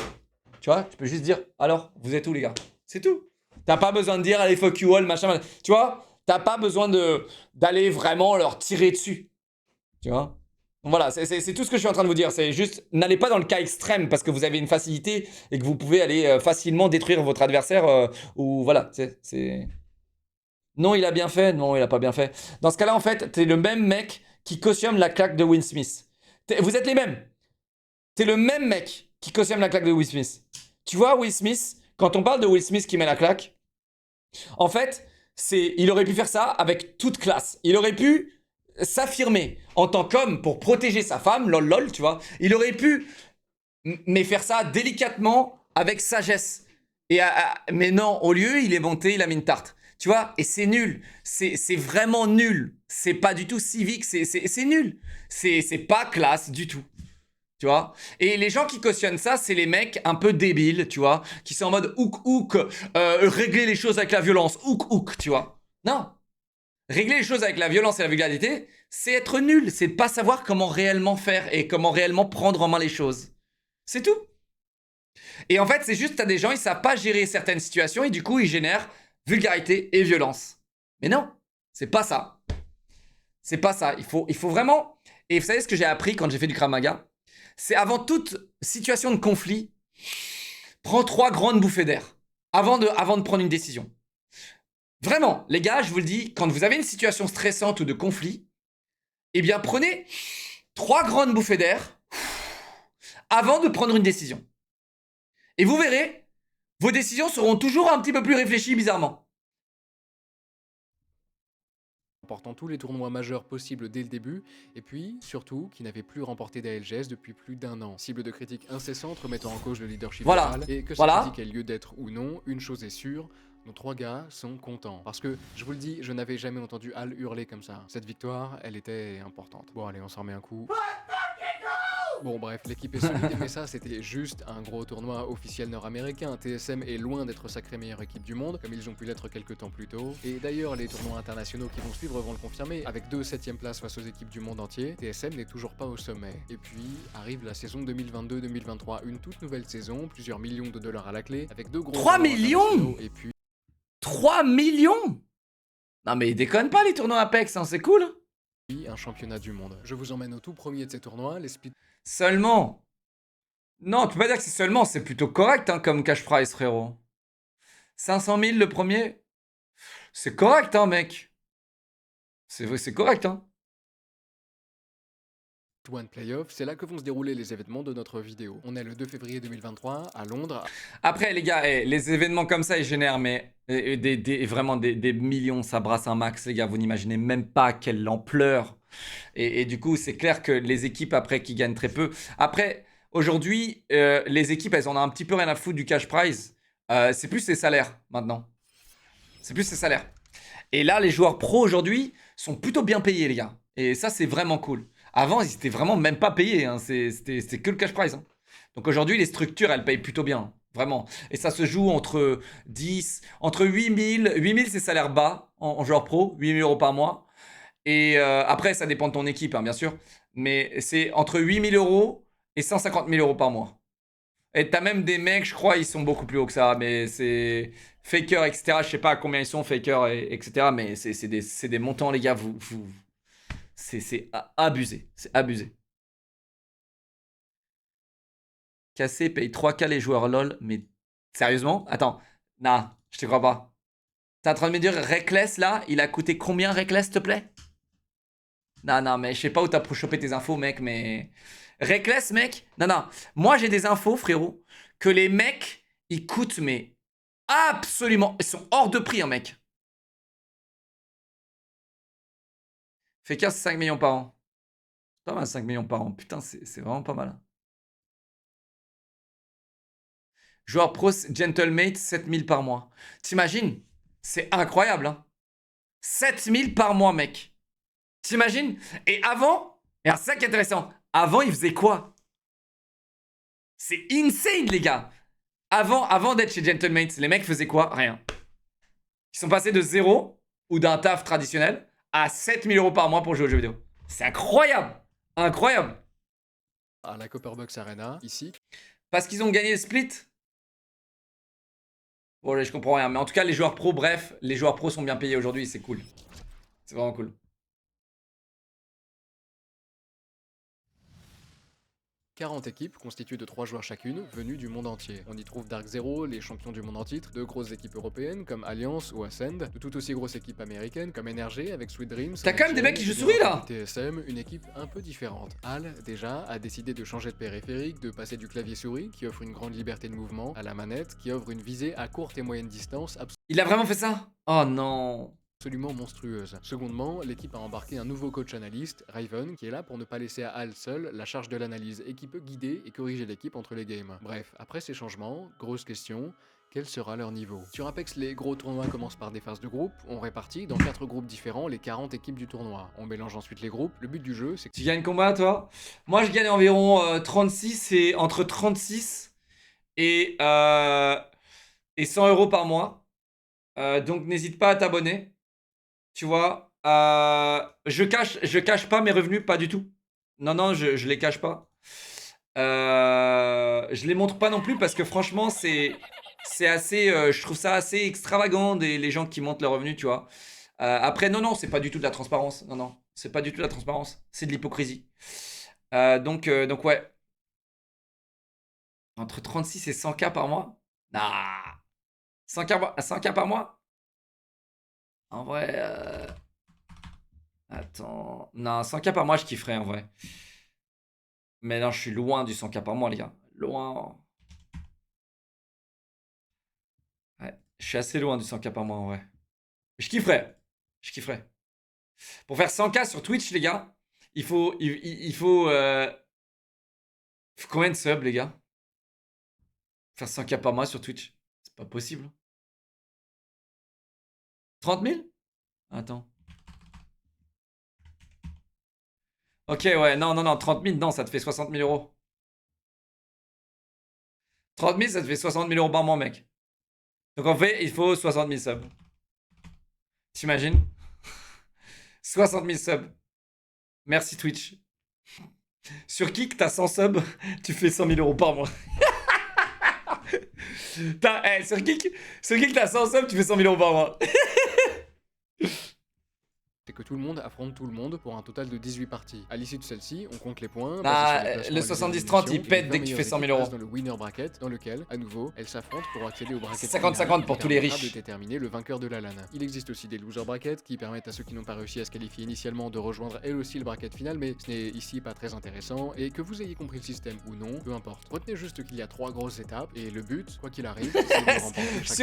A: tu vois, tu peux juste dire alors, vous êtes où les gars ? C'est tout. T'as pas besoin de dire allez fuck you all, machin. Tu vois, t'as pas besoin d'aller vraiment leur tirer dessus. Tu vois ? Voilà, c'est tout ce que je suis en train de vous dire. C'est juste, n'allez pas dans le cas extrême parce que vous avez une facilité et que vous pouvez aller facilement détruire votre adversaire. Ou voilà, c'est... Non, il a bien fait. Non, il a pas bien fait. Dans ce cas-là, en fait, t'es le même mec qui cautionne la claque de Will Smith. Vous êtes les mêmes. T'es le même mec qui cautionne la claque de Will Smith. Tu vois, Will Smith, quand on parle de Will Smith qui met la claque, en fait, il aurait pu faire ça avec toute classe. Il aurait pu s'affirmer en tant qu'homme pour protéger sa femme, lol, tu vois. Il aurait pu, mais faire ça délicatement, avec sagesse. Mais non, au lieu, il est monté, il a mis une tarte. Tu vois, et c'est nul. C'est vraiment nul. C'est pas du tout civique, c'est nul. C'est pas classe du tout. Tu vois. Et les gens qui cautionnent ça, c'est les mecs un peu débiles, tu vois, qui sont en mode ouk, régler les choses avec la violence, ouk, tu vois. Non. Régler les choses avec la violence et la vulgarité, c'est être nul, c'est de pas savoir comment réellement faire et comment réellement prendre en main les choses. C'est tout. Et en fait, c'est juste, t'as des gens, ils savent pas gérer certaines situations et du coup, ils génèrent vulgarité et violence. Mais non, c'est pas ça. C'est pas ça. Il faut vraiment... Et vous savez ce que j'ai appris quand j'ai fait du Krav Maga? C'est avant toute situation de conflit, prends 3 grandes bouffées d'air avant de prendre une décision. Vraiment, les gars, je vous le dis, quand vous avez une situation stressante ou de conflit, eh bien, prenez 3 grandes bouffées d'air avant de prendre une décision. Et vous verrez, vos décisions seront toujours un petit peu plus réfléchies, bizarrement.
B: Remportant tous les tournois majeurs possibles dès le début, et puis, surtout, qui n'avait plus remporté d'ALGS depuis plus d'1 an. Cible de critiques incessantes remettant en cause le leadership
A: Voilà.
B: de Hal, et que cette
A: Voilà.
B: critique ait lieu d'être ou non, une chose est sûre, nos 3 gars sont contents. Parce que, je vous le dis, je n'avais jamais entendu Hal hurler comme ça. Cette victoire, elle était importante. Bon allez, on s'en remet un coup. Bon bref, l'équipe est solide, mais ça c'était juste un gros tournoi officiel nord-américain. TSM est loin d'être sacrée meilleure équipe du monde, comme ils ont pu l'être quelques temps plus tôt. Et d'ailleurs, les tournois internationaux qui vont suivre vont le confirmer. Avec 2 7e places face aux équipes du monde entier, TSM n'est toujours pas au sommet. Et puis, arrive la saison 2022-2023, une toute nouvelle saison, plusieurs millions de dollars à la clé, avec 2 gros
A: 3
B: tournois
A: millions
B: internationaux, et puis
A: 3 millions? Non mais déconne pas les tournois Apex, hein, c'est cool.
B: un championnat du monde. Je vous emmène au tout premier de ces tournois, les split.
A: Seulement. Non, tu peux pas dire que c'est seulement, c'est plutôt correct hein, comme cash prize, frérot. 500 000 le premier. C'est correct, hein, mec. C'est correct, hein.
B: One Playoff, c'est là que vont se dérouler les événements de notre vidéo. On est le 2 février 2023 à Londres.
A: Après, les gars, les événements comme ça, ils génèrent mais, vraiment des millions. Ça brasse un max, les gars. Vous n'imaginez même pas quelle ampleur. Et du coup, c'est clair que les équipes, après, qui gagnent très peu. Après, aujourd'hui, les équipes, elles en ont un petit peu rien à foutre du cash prize. C'est plus les salaires, maintenant. C'est plus les salaires. Et là, les joueurs pros, aujourd'hui, sont plutôt bien payés, les gars. Et ça, c'est vraiment cool. Avant, ils étaient vraiment même pas payés. Hein. C'était que le cash prize. Hein. Donc aujourd'hui, les structures, elles payent plutôt bien. Vraiment. Et ça se joue entre 10, entre 8000. 8000, c'est salaire bas en joueur pro. 8000 € par mois. Et après, ça dépend de ton équipe, hein, bien sûr. Mais c'est entre 8000 € et 150 000 € par mois. Et t'as même des mecs, je crois, ils sont beaucoup plus hauts que ça. Mais c'est Faker, etc. Je sais pas à combien ils sont, Faker, etc. Mais c'est des montants, les gars. C'est abusé. C'est abusé. Cassé paye 3K les joueurs LOL. Mais sérieusement? Attends. Nah, je te crois pas. T'es en train de me dire Reckless là? Il a coûté combien Reckless, s'il te plaît? Non, mais je sais pas où t'as chopé tes infos, mec, mais... Reckless, mec? Non. Moi, j'ai des infos, frérot, que les mecs, ils coûtent, mais... Absolument... Ils sont hors de prix, hein, mec. Fait 15, 5 millions par an. C'est pas mal, 5 millions par an. Putain, c'est vraiment pas mal. Joueur pro, Gentlemate, 7000 par mois. T'imagines? C'est incroyable, hein. 7000 par mois, mec. T'imagines? Et avant, et c'est ça qui est intéressant, avant, ils faisaient quoi? C'est insane, les gars. Avant d'être chez Gentlemate, les mecs faisaient quoi? Rien. Ils sont passés de 0 ou d'un taf traditionnel à 7000 € par mois pour jouer aux jeux vidéo. C'est incroyable. Incroyable.
B: À la Copperbox Arena, ici.
A: Parce qu'ils ont gagné le split? Bon, je comprends rien. Mais en tout cas, les joueurs pros, bref, les joueurs pros sont bien payés aujourd'hui. C'est cool. C'est vraiment cool.
B: 40 équipes constituées de 3 joueurs chacune, venues du monde entier. On y trouve Dark Zero, les champions du monde en titre, de grosses équipes européennes comme Alliance ou Ascend, de tout aussi grosses équipes américaines comme NRG avec Sweet Dreams.
A: T'as quand même des mecs qui jouent souris là.
B: TSM, une équipe un peu différente. Hal, déjà, a décidé de changer de périphérique, de passer du clavier souris, qui offre une grande liberté de mouvement, à la manette, qui offre une visée à courte et moyenne distance
A: Il a vraiment fait ça? Oh non.
B: absolument monstrueuse. Secondement, l'équipe a embarqué un nouveau coach analyste, Raven, qui est là pour ne pas laisser à Hal seul la charge de l'analyse et qui peut guider et corriger l'équipe entre les games. Bref, après ces changements, grosse question, quel sera leur niveau? Sur Apex, les gros tournois commencent par des phases de groupe, on répartit dans 4 groupes différents les 40 équipes du tournoi. On mélange ensuite les groupes, le but du jeu c'est que...
A: Tu gagnes combien toi? Moi je gagne environ 36 et entre 36 et 100 € par mois. Donc n'hésite pas à t'abonner. Tu vois, Je cache pas mes revenus, pas du tout. Non, non, je les cache pas. Je les montre pas non plus parce que franchement, c'est assez. Je trouve ça assez extravagant les gens qui montrent leurs revenus, tu vois. Après, non, non, c'est pas du tout de la transparence. Non, non, c'est pas du tout de la transparence. C'est de l'hypocrisie. Donc, ouais. Entre 36 et 100K par mois? Nah. 100K par mois? En vrai. Attends. Non, 100K par mois, je kifferais en vrai. Mais non, je suis loin du 100K par mois, les gars. Loin. Ouais, je suis assez loin du 100K par mois en vrai. Je kifferais. Je kifferais. Pour faire 100K sur Twitch, les gars, il faut combien de subs, les gars? Faire 100K par mois sur Twitch, c'est pas possible. 30 000? Attends. Ok, ouais, non, non, non, 30 000, non, ça te fait 60 000 euros. 30 000, ça te fait 60 000 euros par mois, mec. Donc en fait, il faut 60 000 subs. T'imagines? 60 000 subs. Merci Twitch. Sur Kik, t'as 100 subs, tu fais 100 000 euros par mois. Sur Kik, t'as 100 subs, tu fais 100 000 euros par mois.
B: C'est que tout le monde affronte tout le monde pour un total de 18 parties. À l'issue de celle-ci, on compte les points.
A: Le 70-30, il pète dès que tu fais 100 000 euros.
B: Dans le winner bracket, dans lequel, à nouveau, elles s'affrontent pour accéder au bracket.
A: 50-50 pour tous les riches.
B: De déterminer le vainqueur de la LAN. Il existe aussi des loser brackets qui permettent à ceux qui n'ont pas réussi à se qualifier initialement de rejoindre elles aussi le bracket final, mais ce n'est ici pas très intéressant. Et que vous ayez compris le système ou non, peu importe. Retenez juste qu'il y a 3 grosses étapes et le but, quoi qu'il arrive, c'est de remporter chaque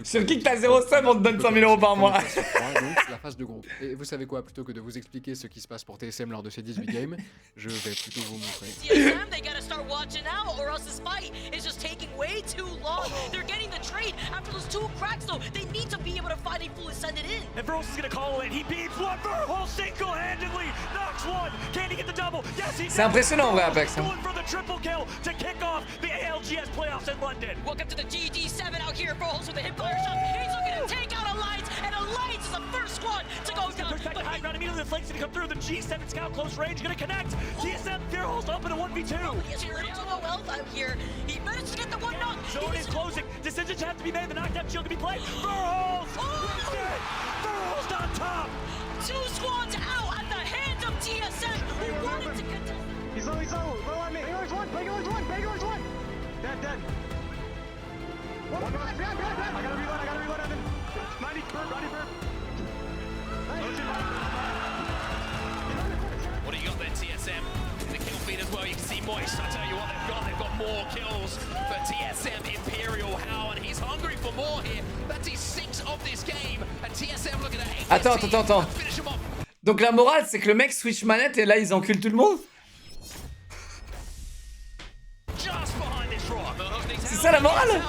A: Sur Kik, t'as 0 sub, on te donne 100 000 euros par mois.
B: Donc la phase de groupe. Et vous savez quoi? Plutôt que de vous expliquer ce qui se passe pour TSM lors de ces 18 games, je vais plutôt vous montrer.
E: TSM, they gotta start watching out, or else this fight is just taking way too long. They're getting the trade after those 2 cracks, though. They need to be able to find a fool and send it in.
C: And Verhulst is gonna call it. He beats one. Verhulst single-handedly knocks one. Can he get the double? Yes, he does.
A: C'est impressionnant en vrai, Apex.
C: Going for the triple kill to kick off the ALGS playoffs in London.
E: Welcome to the GG7 out here. Verhulst with a hip fire shot. He's looking to take out Alliance, and Alliance is the first squad to go down.
C: Push back to high ground immediately. The flank's gonna come through. The G7 scout close range gonna connect. TSM Verhulst up in a 1v2.
E: He has a little low health out here. He managed to get the one knock.
C: Zone is closing. Decisions have to be made. The knockdown shield to be played. Verhulst wins it. Verhulst on top.
E: 2 squads out at the hands of TSM, who wanted to contest.
C: He's low. Low on me. Bangalor's one. Bangalor's one. Dead. One more. Behind. I gotta reload, Evan. 90 burp.
D: What do you got there, TSM? The kill feed as well. You can see Moist. I tell you what, they've got more kills for TSM Imperial How, and he's hungry for more here. That's his 6th of this game, and TSM looking at
A: Attends.
D: finish him off.
A: Donc la morale, c'est que le mec switch manette et là, ils enculent tout le monde?
D: Just behind this rock.
A: C'est ça la morale?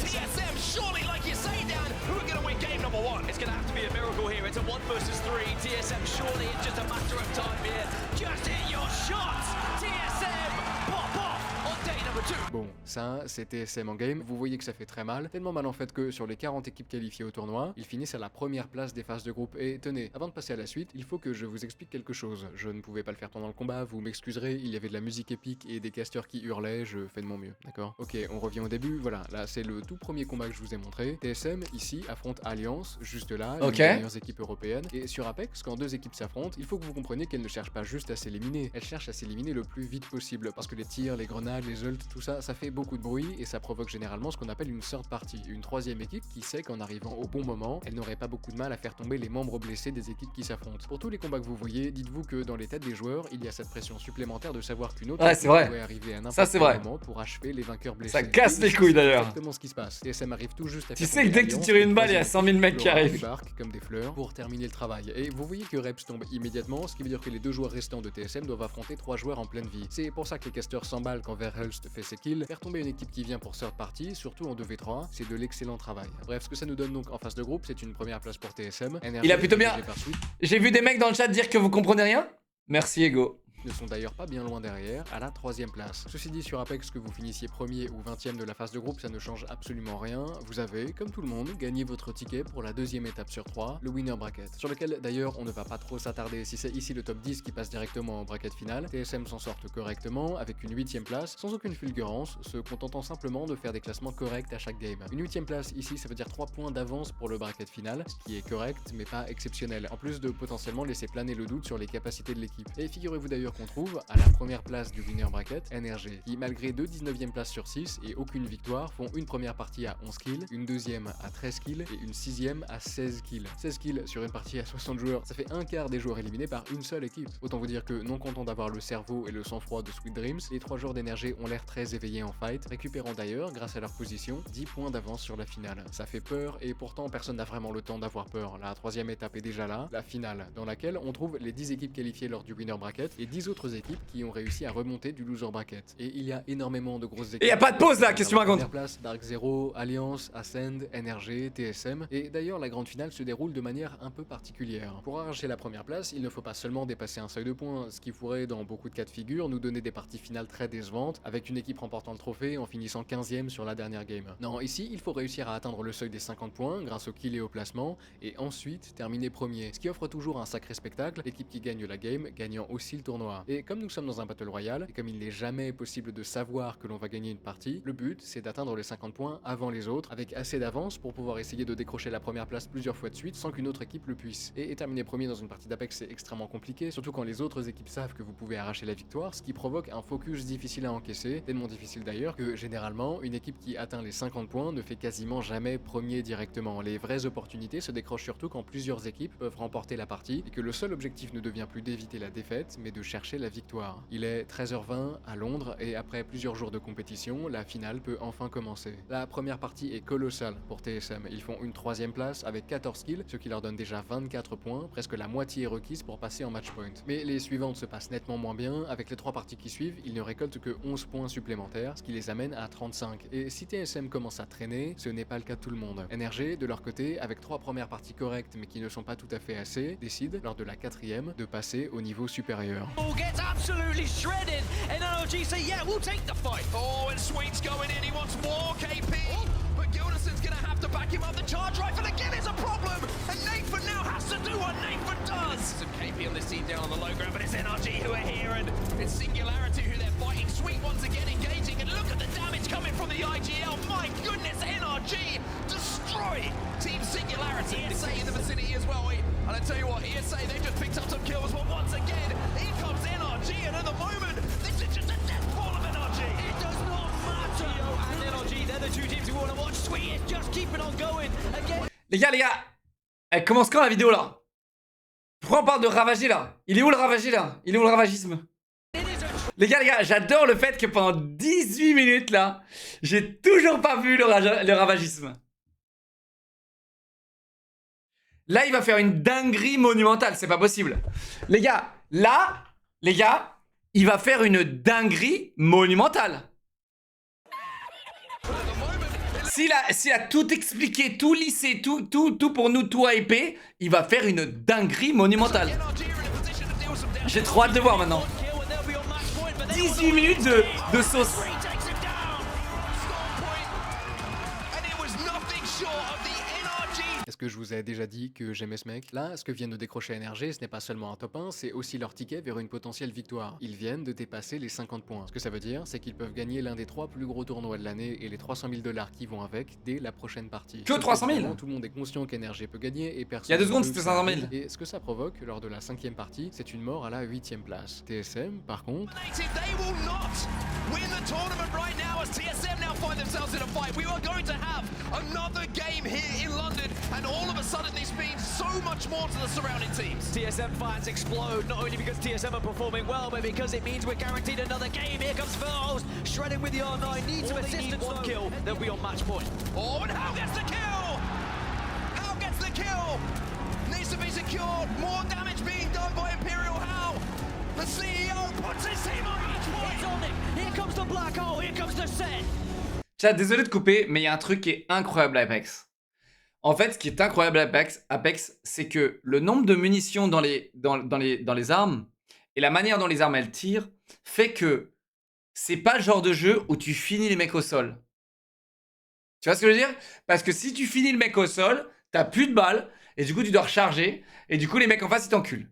D: TSM, surely, like you say, Dan, who are going to win game number 1? It's going to have to be a miracle here. It's a 1 versus 3. TSM, surely, it's just a matter of time here. Just hit your shots. TSM, pop off on day number 2.
B: Bon, ça, c'est TSM en game. Vous voyez que ça fait très mal. Tellement mal en fait que sur les 40 équipes qualifiées au tournoi, ils finissent à la première place des phases de groupe. Et tenez, avant de passer à la suite, il faut que je vous explique quelque chose. Je ne pouvais pas le faire pendant le combat, vous m'excuserez, il y avait de la musique épique et des casteurs qui hurlaient, je fais de mon mieux, d'accord? Ok, on revient au début, voilà, là c'est le tout premier combat que je vous ai montré. TSM, ici, affronte Alliance, juste là, une des meilleures équipes européennes. Et sur Apex, quand 2 équipes s'affrontent, il faut que vous compreniez qu'elles ne cherchent pas juste à s'éliminer, elles cherchent à s'éliminer le plus vite possible. Parce que les tirs, les grenades, les ults, tout ça, ça fait beaucoup de bruit et ça provoque généralement ce qu'on appelle une third party, une 3e équipe qui sait qu'en arrivant au bon moment, elle n'aurait pas beaucoup de mal à faire tomber les membres blessés des équipes qui s'affrontent. Pour tous les combats que vous voyez, dites-vous que dans les têtes des joueurs, il y a cette pression supplémentaire de savoir qu'une autre équipe pourrait arriver à n'importe quel moment pour achever les vainqueurs blessés.
A: Ça casse les couilles d'ailleurs.
B: C'est exactement ce qui se passe. TSM arrive tout juste à
A: Tu sais que dès que tu tires une balle, il y a 100 000 mecs qui arrivent.
B: Débarquent comme des fleurs pour terminer le travail. Et vous voyez que Reps tombe immédiatement, ce qui veut dire que les 2 joueurs restants de TSM doivent affronter 3 joueurs en pleine vie. C'est pour ça que les casteurs s'emballent quand Verhulst fait ses kills. Faire tomber une équipe qui vient pour third party, surtout en 2v3, c'est de l'excellent travail. Bref, ce que ça nous donne donc en phase de groupe, c'est une première place pour TSM.
A: Il a plutôt bien. J'ai vu des mecs dans le chat dire que vous comprenez rien. Merci Ego.
B: équipes ne sont d'ailleurs pas bien loin derrière, à la 3e place. Ceci dit, sur Apex, que vous finissiez premier ou 20e de la phase de groupe, ça ne change absolument rien. Vous avez, comme tout le monde, gagné votre ticket pour la 2e étape sur 3, le winner bracket, sur lequel d'ailleurs on ne va pas trop s'attarder. Si c'est ici le top 10 qui passe directement au bracket final, TSM s'en sortent correctement avec une 8e place, sans aucune fulgurance, se contentant simplement de faire des classements corrects à chaque game. Une 8e place ici, ça veut dire 3 points d'avance pour le bracket final, ce qui est correct mais pas exceptionnel, en plus de potentiellement laisser planer le doute sur les capacités de l'équipe. Et figurez-vous d'ailleurs qu'on trouve à la première place du winner bracket NRG, qui malgré 2 19e places sur 6 et aucune victoire, font une première partie à 11 kills, une deuxième à 13 kills et une 6e à 16 kills. 16 kills sur une partie à 60 joueurs, ça fait un quart des joueurs éliminés par une seule équipe. Autant vous dire que non content d'avoir le cerveau et le sang-froid de Sweet Dreams, les 3 joueurs d'énergie ont l'air très éveillés en fight, récupérant d'ailleurs, grâce à leur position, 10 points d'avance sur la finale. Ça fait peur et pourtant personne n'a vraiment le temps d'avoir peur. La 3e étape est déjà là, la finale, dans laquelle on trouve les 10 équipes qualifiées lors du winner bracket et 10 autres équipes qui ont réussi à remonter du loser bracket. Et il y a énormément de grosses équipes.
A: Et y a pas de pause là, qu'est-ce que tu me racontes?
B: Première place, Dark Zero, Alliance, Ascend, NRG, TSM. Et d'ailleurs, la grande finale se déroule de manière un peu particulière. Pour arracher la première place, il ne faut pas seulement dépasser un seuil de points, ce qui pourrait, dans beaucoup de cas de figure, nous donner des parties finales très décevantes, avec une équipe remportant le trophée en finissant 15e sur la dernière game. Non, ici, il faut réussir à atteindre le seuil des 50 points grâce au kill et au placement, et ensuite terminer premier, ce qui offre toujours un sacré spectacle, l'équipe qui gagne la game gagnant aussi le tournoi. Et comme nous sommes dans un Battle Royale, et comme il n'est jamais possible de savoir que l'on va gagner une partie, le but c'est d'atteindre les 50 points avant les autres, avec assez d'avance pour pouvoir essayer de décrocher la première place plusieurs fois de suite sans qu'une autre équipe le puisse. Et terminer premier dans une partie d'Apex c'est extrêmement compliqué, surtout quand les autres équipes savent que vous pouvez arracher la victoire, ce qui provoque un focus difficile à encaisser, tellement difficile d'ailleurs que généralement une équipe qui atteint les 50 points ne fait quasiment jamais premier directement. Les vraies opportunités se décrochent surtout quand plusieurs équipes peuvent remporter la partie et que le seul objectif ne devient plus d'éviter la défaite mais de chercher la victoire. Il est 13h20 à Londres et après plusieurs jours de compétition, la finale peut enfin commencer. La première partie est colossale pour TSM. Ils font une 3e place avec 14 kills, ce qui leur donne déjà 24 points, presque la moitié est requise pour passer en match point. Mais les suivantes se passent nettement moins bien, avec les 3 parties qui suivent, ils ne récoltent que 11 points supplémentaires, ce qui les amène à 35. Et si TSM commence à traîner, ce n'est pas le cas de tout le monde. NRG, de leur côté, avec 3 premières parties correctes mais qui ne sont pas tout à fait assez, décide, lors de la 4e, de passer au niveau supérieur.
D: All gets absolutely shredded, and NRG say, yeah, we'll take the fight. Oh, and Sweet's going in, he wants more KP. But Gilderson's gonna have to back him up. The charge rifle again is a problem, and Nathan now has to do what Nathan does. Some KP on this team down on the low ground, but it's NRG who are here, and it's Singularity who they're fighting. Sweet once again engaging, and look at the damage coming from the IGL. My goodness, NRG destroy Team Singularity. ESA in the vicinity as well. And I tell you what, ESA, they've just picked up some kills, but once again, here comes NRG, and at the moment, this is just a death ball of NRG. It does not matter. Tio and NRG, they're the two teams we want to watch. Sweet is just keeping on going. Again.
A: Les gars, elle commence quand la vidéo là? Pourquoi on parle de ravager là? Il est où le ravagé là? Il est où le ravagisme? Les gars, j'adore le fait que pendant 18 minutes là, j'ai toujours pas vu le ravagisme. Là, il va faire une dinguerie monumentale, c'est pas possible. Les gars, là, les gars, il va faire une dinguerie monumentale. S'il a tout expliqué, tout lissé, tout pour nous, tout hypé, il va faire une dinguerie monumentale. J'ai trop hâte de voir maintenant. 18 minutes de sauce.
B: Est-ce que je vous ai déjà dit que j'aimais ce mec? Là, ce que viennent de décrocher NRG, ce n'est pas seulement un top 1, c'est aussi leur ticket vers une potentielle victoire. Ils viennent de dépasser les 50 points. Ce que ça veut dire, c'est qu'ils peuvent gagner l'un des 3 plus gros tournois de l'année et les 300 000 $ qui vont avec dès la prochaine partie.
A: Que 300 000?
B: Tout le monde est conscient qu'NRG peut gagner et personne.
A: Il y a 2 secondes,
B: ne
A: c'était
B: veut
A: 500 000.
B: Et ce que ça provoque lors de la 5e partie, c'est une mort à la 8e place. TSM, par contre.
D: They will not win the tournament right now as TSM now find themselves in a fight. We are going to have another game here in London, and all of a sudden this means so much more to the surrounding teams. TSM fans explode, not only because TSM are performing well, but because it means we're guaranteed another game. Here comes Furls, shredding with the R9, needs some assistance. One kill, they'll be on match point. Oh, and How gets the kill? How gets the kill? Needs to be secured. More damage being done by Imperial How. The CEO puts his team on match point. It's on it. Here comes the black hole. Here comes the set.
A: Chat, désolé de couper, mais il y a un truc qui est incroyable à Apex. En fait, ce qui est incroyable à Apex, c'est que le nombre de munitions dans les armes et la manière dont les armes elles tirent fait que c'est pas le genre de jeu où tu finis les mecs au sol. Tu vois ce que je veux dire? Parce que si tu finis le mec au sol, t'as plus de balles, et du coup tu dois recharger, et du coup les mecs en face ils t'enculent.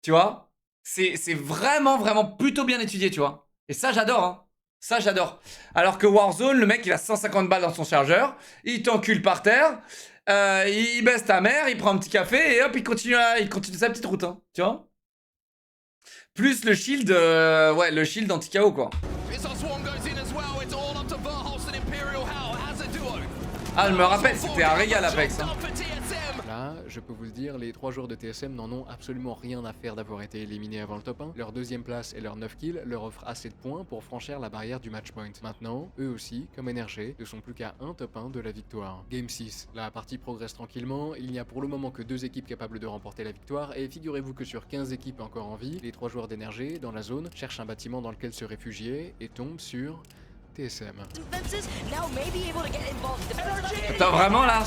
A: Tu vois? C'est vraiment, vraiment plutôt bien étudié, tu vois. Et ça j'adore, hein. Ça j'adore. Alors que Warzone, le mec il a 150 balles dans son chargeur, il t'encule par terre, il baisse ta mère, il prend un petit café, et hop, il continue sa petite route, hein. Tu vois? Plus le shield, ouais, le shield anti-KO, quoi. Ah, je me rappelle, c'était un régal Apex, hein.
B: Là, je peux vous le dire, les 3 joueurs de TSM n'en ont absolument rien à faire d'avoir été éliminés avant le top 1. Leur deuxième place et leur 9 kills leur offrent assez de points pour franchir la barrière du match point. Maintenant, eux aussi, comme NRG, ne sont plus qu'à un top 1 de la victoire. Game 6, la partie progresse tranquillement, il n'y a pour le moment que 2 équipes capables de remporter la victoire, et figurez-vous que sur 15 équipes encore en vie, les 3 joueurs d'NRG, dans la zone, cherchent un bâtiment dans lequel se réfugier, et tombent sur... TSM.
A: Attends, vraiment là?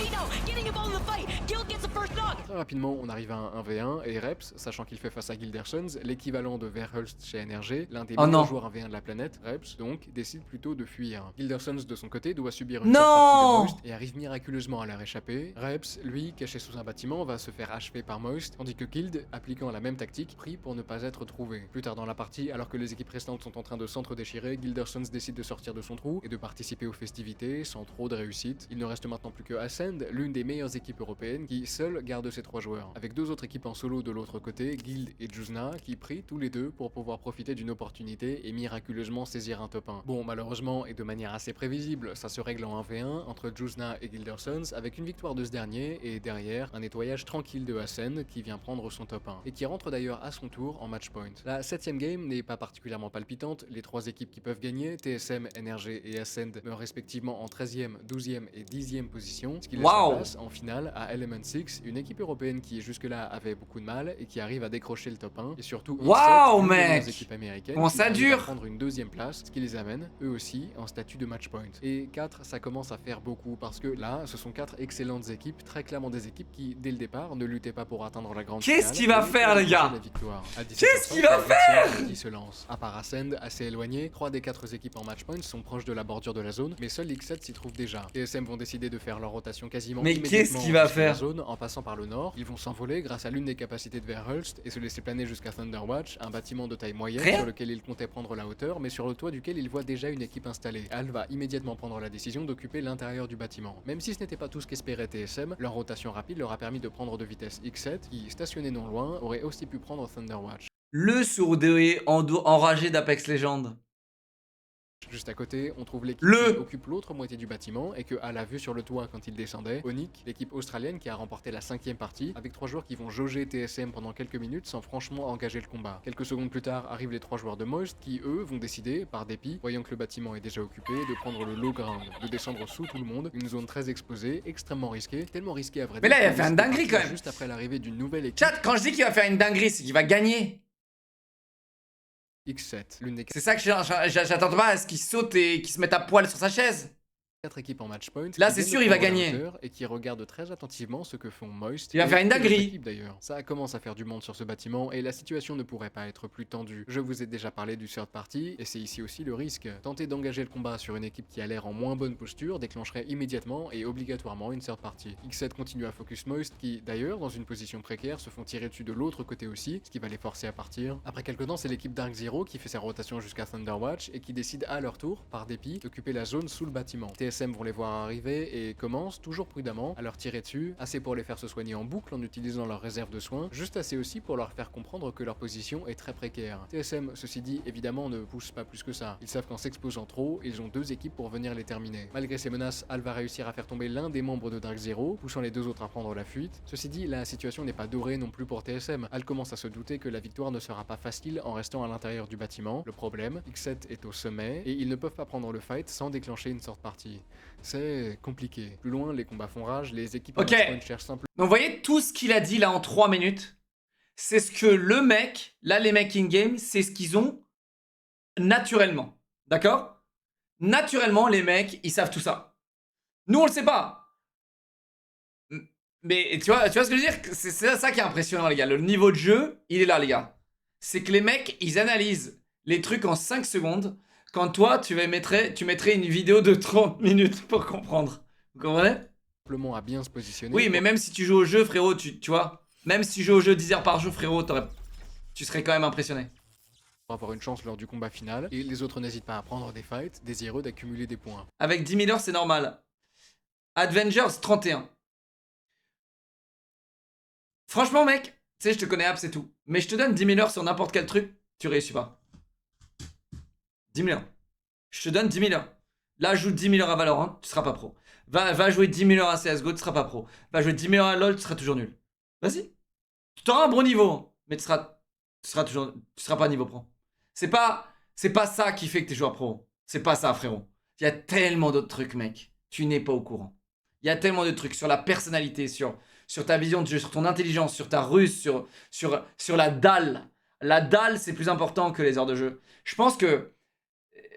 B: Très rapidement, on arrive à un 1v1 et Reps, sachant qu'il fait face à Gildersons, l'équivalent de Verhulst chez NRG, l'un des meilleurs joueurs 1v1 de la planète, Reps, donc, décide plutôt de fuir. Gildersons, de son côté, doit subir une sortie de Moist et arrive miraculeusement à leur échapper. Reps, lui, caché sous un bâtiment, va se faire achever par Moist, tandis que Guild, appliquant la même tactique, prie pour ne pas être trouvé. Plus tard dans la partie, alors que les équipes restantes sont en train de s'entre-déchirer, Gildersons décide de sortir de son trou et de participer aux festivités sans trop de réussite. Il ne reste maintenant plus que Ascend, l'une des meilleures équipes européennes, qui seule garde ses 3 joueurs. Avec 2 autres équipes en solo de l'autre côté, Guild et Juzna, qui prient tous les deux pour pouvoir profiter d'une opportunité et miraculeusement saisir un top 1. Bon, malheureusement, et de manière assez prévisible, ça se règle en 1v1 entre Juzna et Gildersons, avec une victoire de ce dernier, et derrière, un nettoyage tranquille de Ascend, qui vient prendre son top 1, et qui rentre d'ailleurs à son tour en match point. La 7ème game n'est pas particulièrement palpitante, les 3 équipes qui peuvent gagner, TSM, NRG et Ascend, meurent respectivement en 13ème, 12ème et 10ème position, ce qui laisse la place en finale à Element 6, une équipe européenne qui jusque-là avait beaucoup de mal et qui arrive à décrocher le top 1, et surtout
A: Waouh,
B: une
A: mec,
B: équipes américaines
A: comment
B: qui
A: ça
B: arrivent à
A: dure
B: prendre une 2ème place, ce qui les amène, eux aussi, en statut de match point. Et 4, ça commence à faire beaucoup, parce que là, ce sont 4 excellentes équipes, très clairement des équipes qui, dès le départ, ne luttaient pas pour atteindre la grande finale.
A: Qu'est-ce qu'il va faire, les gars? Qu'est-ce qu'il va
B: faire? Qui se lance. À part Ascend, assez éloigné, 3 des 4 équipes en match point sont proches de la bordure de la zone, mais seul X7 s'y trouve déjà. TSM vont décider de faire leur rotation quasiment immédiatement.
A: Mais qu'est-ce qu'il va faire?
B: La zone, en passant par le nord, ils vont s'envoler grâce à l'une des capacités de Verhulst et se laisser planer jusqu'à Thunderwatch, un bâtiment de taille moyenne sur lequel ils comptaient prendre la hauteur, mais sur le toit duquel ils voient déjà une équipe installée. Al va immédiatement prendre la décision d'occuper l'intérieur du bâtiment. Même si ce n'était pas tout ce qu'espérait TSM, leur rotation rapide leur a permis de prendre de vitesse X7, qui, stationné non loin, aurait aussi pu prendre Thunderwatch.
A: Le sourdoué enragé d'Apex Legends.
B: Juste à côté, on trouve l'équipe qui occupe l'autre moitié du bâtiment et que Al a vu sur le toit quand il descendait, Onic, l'équipe australienne qui a remporté la 5ème partie, avec 3 joueurs qui vont jauger TSM pendant quelques minutes sans franchement engager le combat. Quelques secondes plus tard arrivent les 3 joueurs de Moist qui, eux, vont décider, par dépit, voyant que le bâtiment est déjà occupé, de prendre le low ground, de descendre sous tout le monde, une zone très exposée, extrêmement risquée, tellement risquée à vrai dire.
A: Mais là, il a fait une dinguerie quand même.
B: Juste après l'arrivée d'une nouvelle équipe.
A: Chat, quand je dis qu'il va faire une dinguerie, c'est qu'il va gagner.
B: X7, l'une des
A: C'est ça que j'attends pas à ce qu'il saute et qu'il se mette à poil sur sa chaise.
B: 4 équipes en match point.
A: Là, c'est sûr, il va gagner.
B: Et qui regardent très attentivement ce que font Moist.
A: Il va faire une dinguerie.
B: D'ailleurs, ça commence à faire du monde sur ce bâtiment et la situation ne pourrait pas être plus tendue. Je vous ai déjà parlé du third party et c'est ici aussi le risque. Tenter d'engager le combat sur une équipe qui a l'air en moins bonne posture déclencherait immédiatement et obligatoirement une third party. X7 continue à focus Moist qui, d'ailleurs, dans une position précaire, se font tirer dessus de l'autre côté aussi, ce qui va les forcer à partir. Après quelques temps, c'est l'équipe Dark Zero qui fait sa rotation jusqu'à Thunderwatch et qui décide à leur tour, par dépit, d'occuper la zone sous le bâtiment. TSM vont les voir arriver et commencent, toujours prudemment, à leur tirer dessus, assez pour les faire se soigner en boucle en utilisant leur réserve de soins, juste assez aussi pour leur faire comprendre que leur position est très précaire. TSM, ceci dit, évidemment ne pousse pas plus que ça. Ils savent qu'en s'exposant trop, ils ont 2 équipes pour venir les terminer. Malgré ces menaces, Al va réussir à faire tomber l'un des membres de Dark Zero, poussant les 2 autres à prendre la fuite. Ceci dit, la situation n'est pas dorée non plus pour TSM. Al commence à se douter que la victoire ne sera pas facile en restant à l'intérieur du bâtiment. Le problème, X7 est au sommet, et ils ne peuvent pas prendre le fight sans déclencher une sorte partie. C'est compliqué. Plus loin, les combats font rage, les équipes en point cherchent simplement.
A: Donc vous voyez tout ce qu'il a dit là en 3 minutes, c'est ce que le mec, là les mecs in-game, c'est ce qu'ils ont naturellement. D'accord? Naturellement, les mecs, ils savent tout ça. Nous, on le sait pas. Mais tu vois ce que je veux dire? C'est ça qui est impressionnant, les gars. Le niveau de jeu, il est là, les gars. c'est que les mecs, ils analysent les trucs en 5 secondes, quand toi, tu mettrais une vidéo de 30 minutes pour comprendre. Vous comprenez?
B: Simplement à bien se positionner.
A: Oui, mais même si tu joues au jeu, frérot, tu vois, même si tu joues au jeu 10 heures par jour, frérot, tu serais quand même impressionné.
B: Pour avoir une chance lors du combat final. Et les autres n'hésitent pas à prendre des fights, désireux d'accumuler des points.
A: Avec 10 000 heures, c'est normal. Avengers 31. Franchement, mec, tu sais, je te connais app, c'est tout. Mais je te donne 10 000 heures sur n'importe quel truc, tu réussis pas. 10 000 heures. Je te donne 10 000 heures. Là, joue 10 000 heures à Valorant, tu seras pas pro. Va jouer 10 000 heures à CSGO, tu seras pas pro. Va jouer 10 000 heures à LoL, tu seras toujours nul. Vas-y. Tu auras un bon niveau, hein, mais tu seras pas niveau pro. C'est pas ça qui fait que t'es joueur pro. C'est pas ça, frérot. Il y a tellement d'autres trucs, mec. Tu n'es pas au courant. Il y a tellement de trucs sur la personnalité, sur ta vision de jeu, sur ton intelligence, sur ta ruse, sur la dalle. La dalle, c'est plus important que les heures de jeu. Je pense que,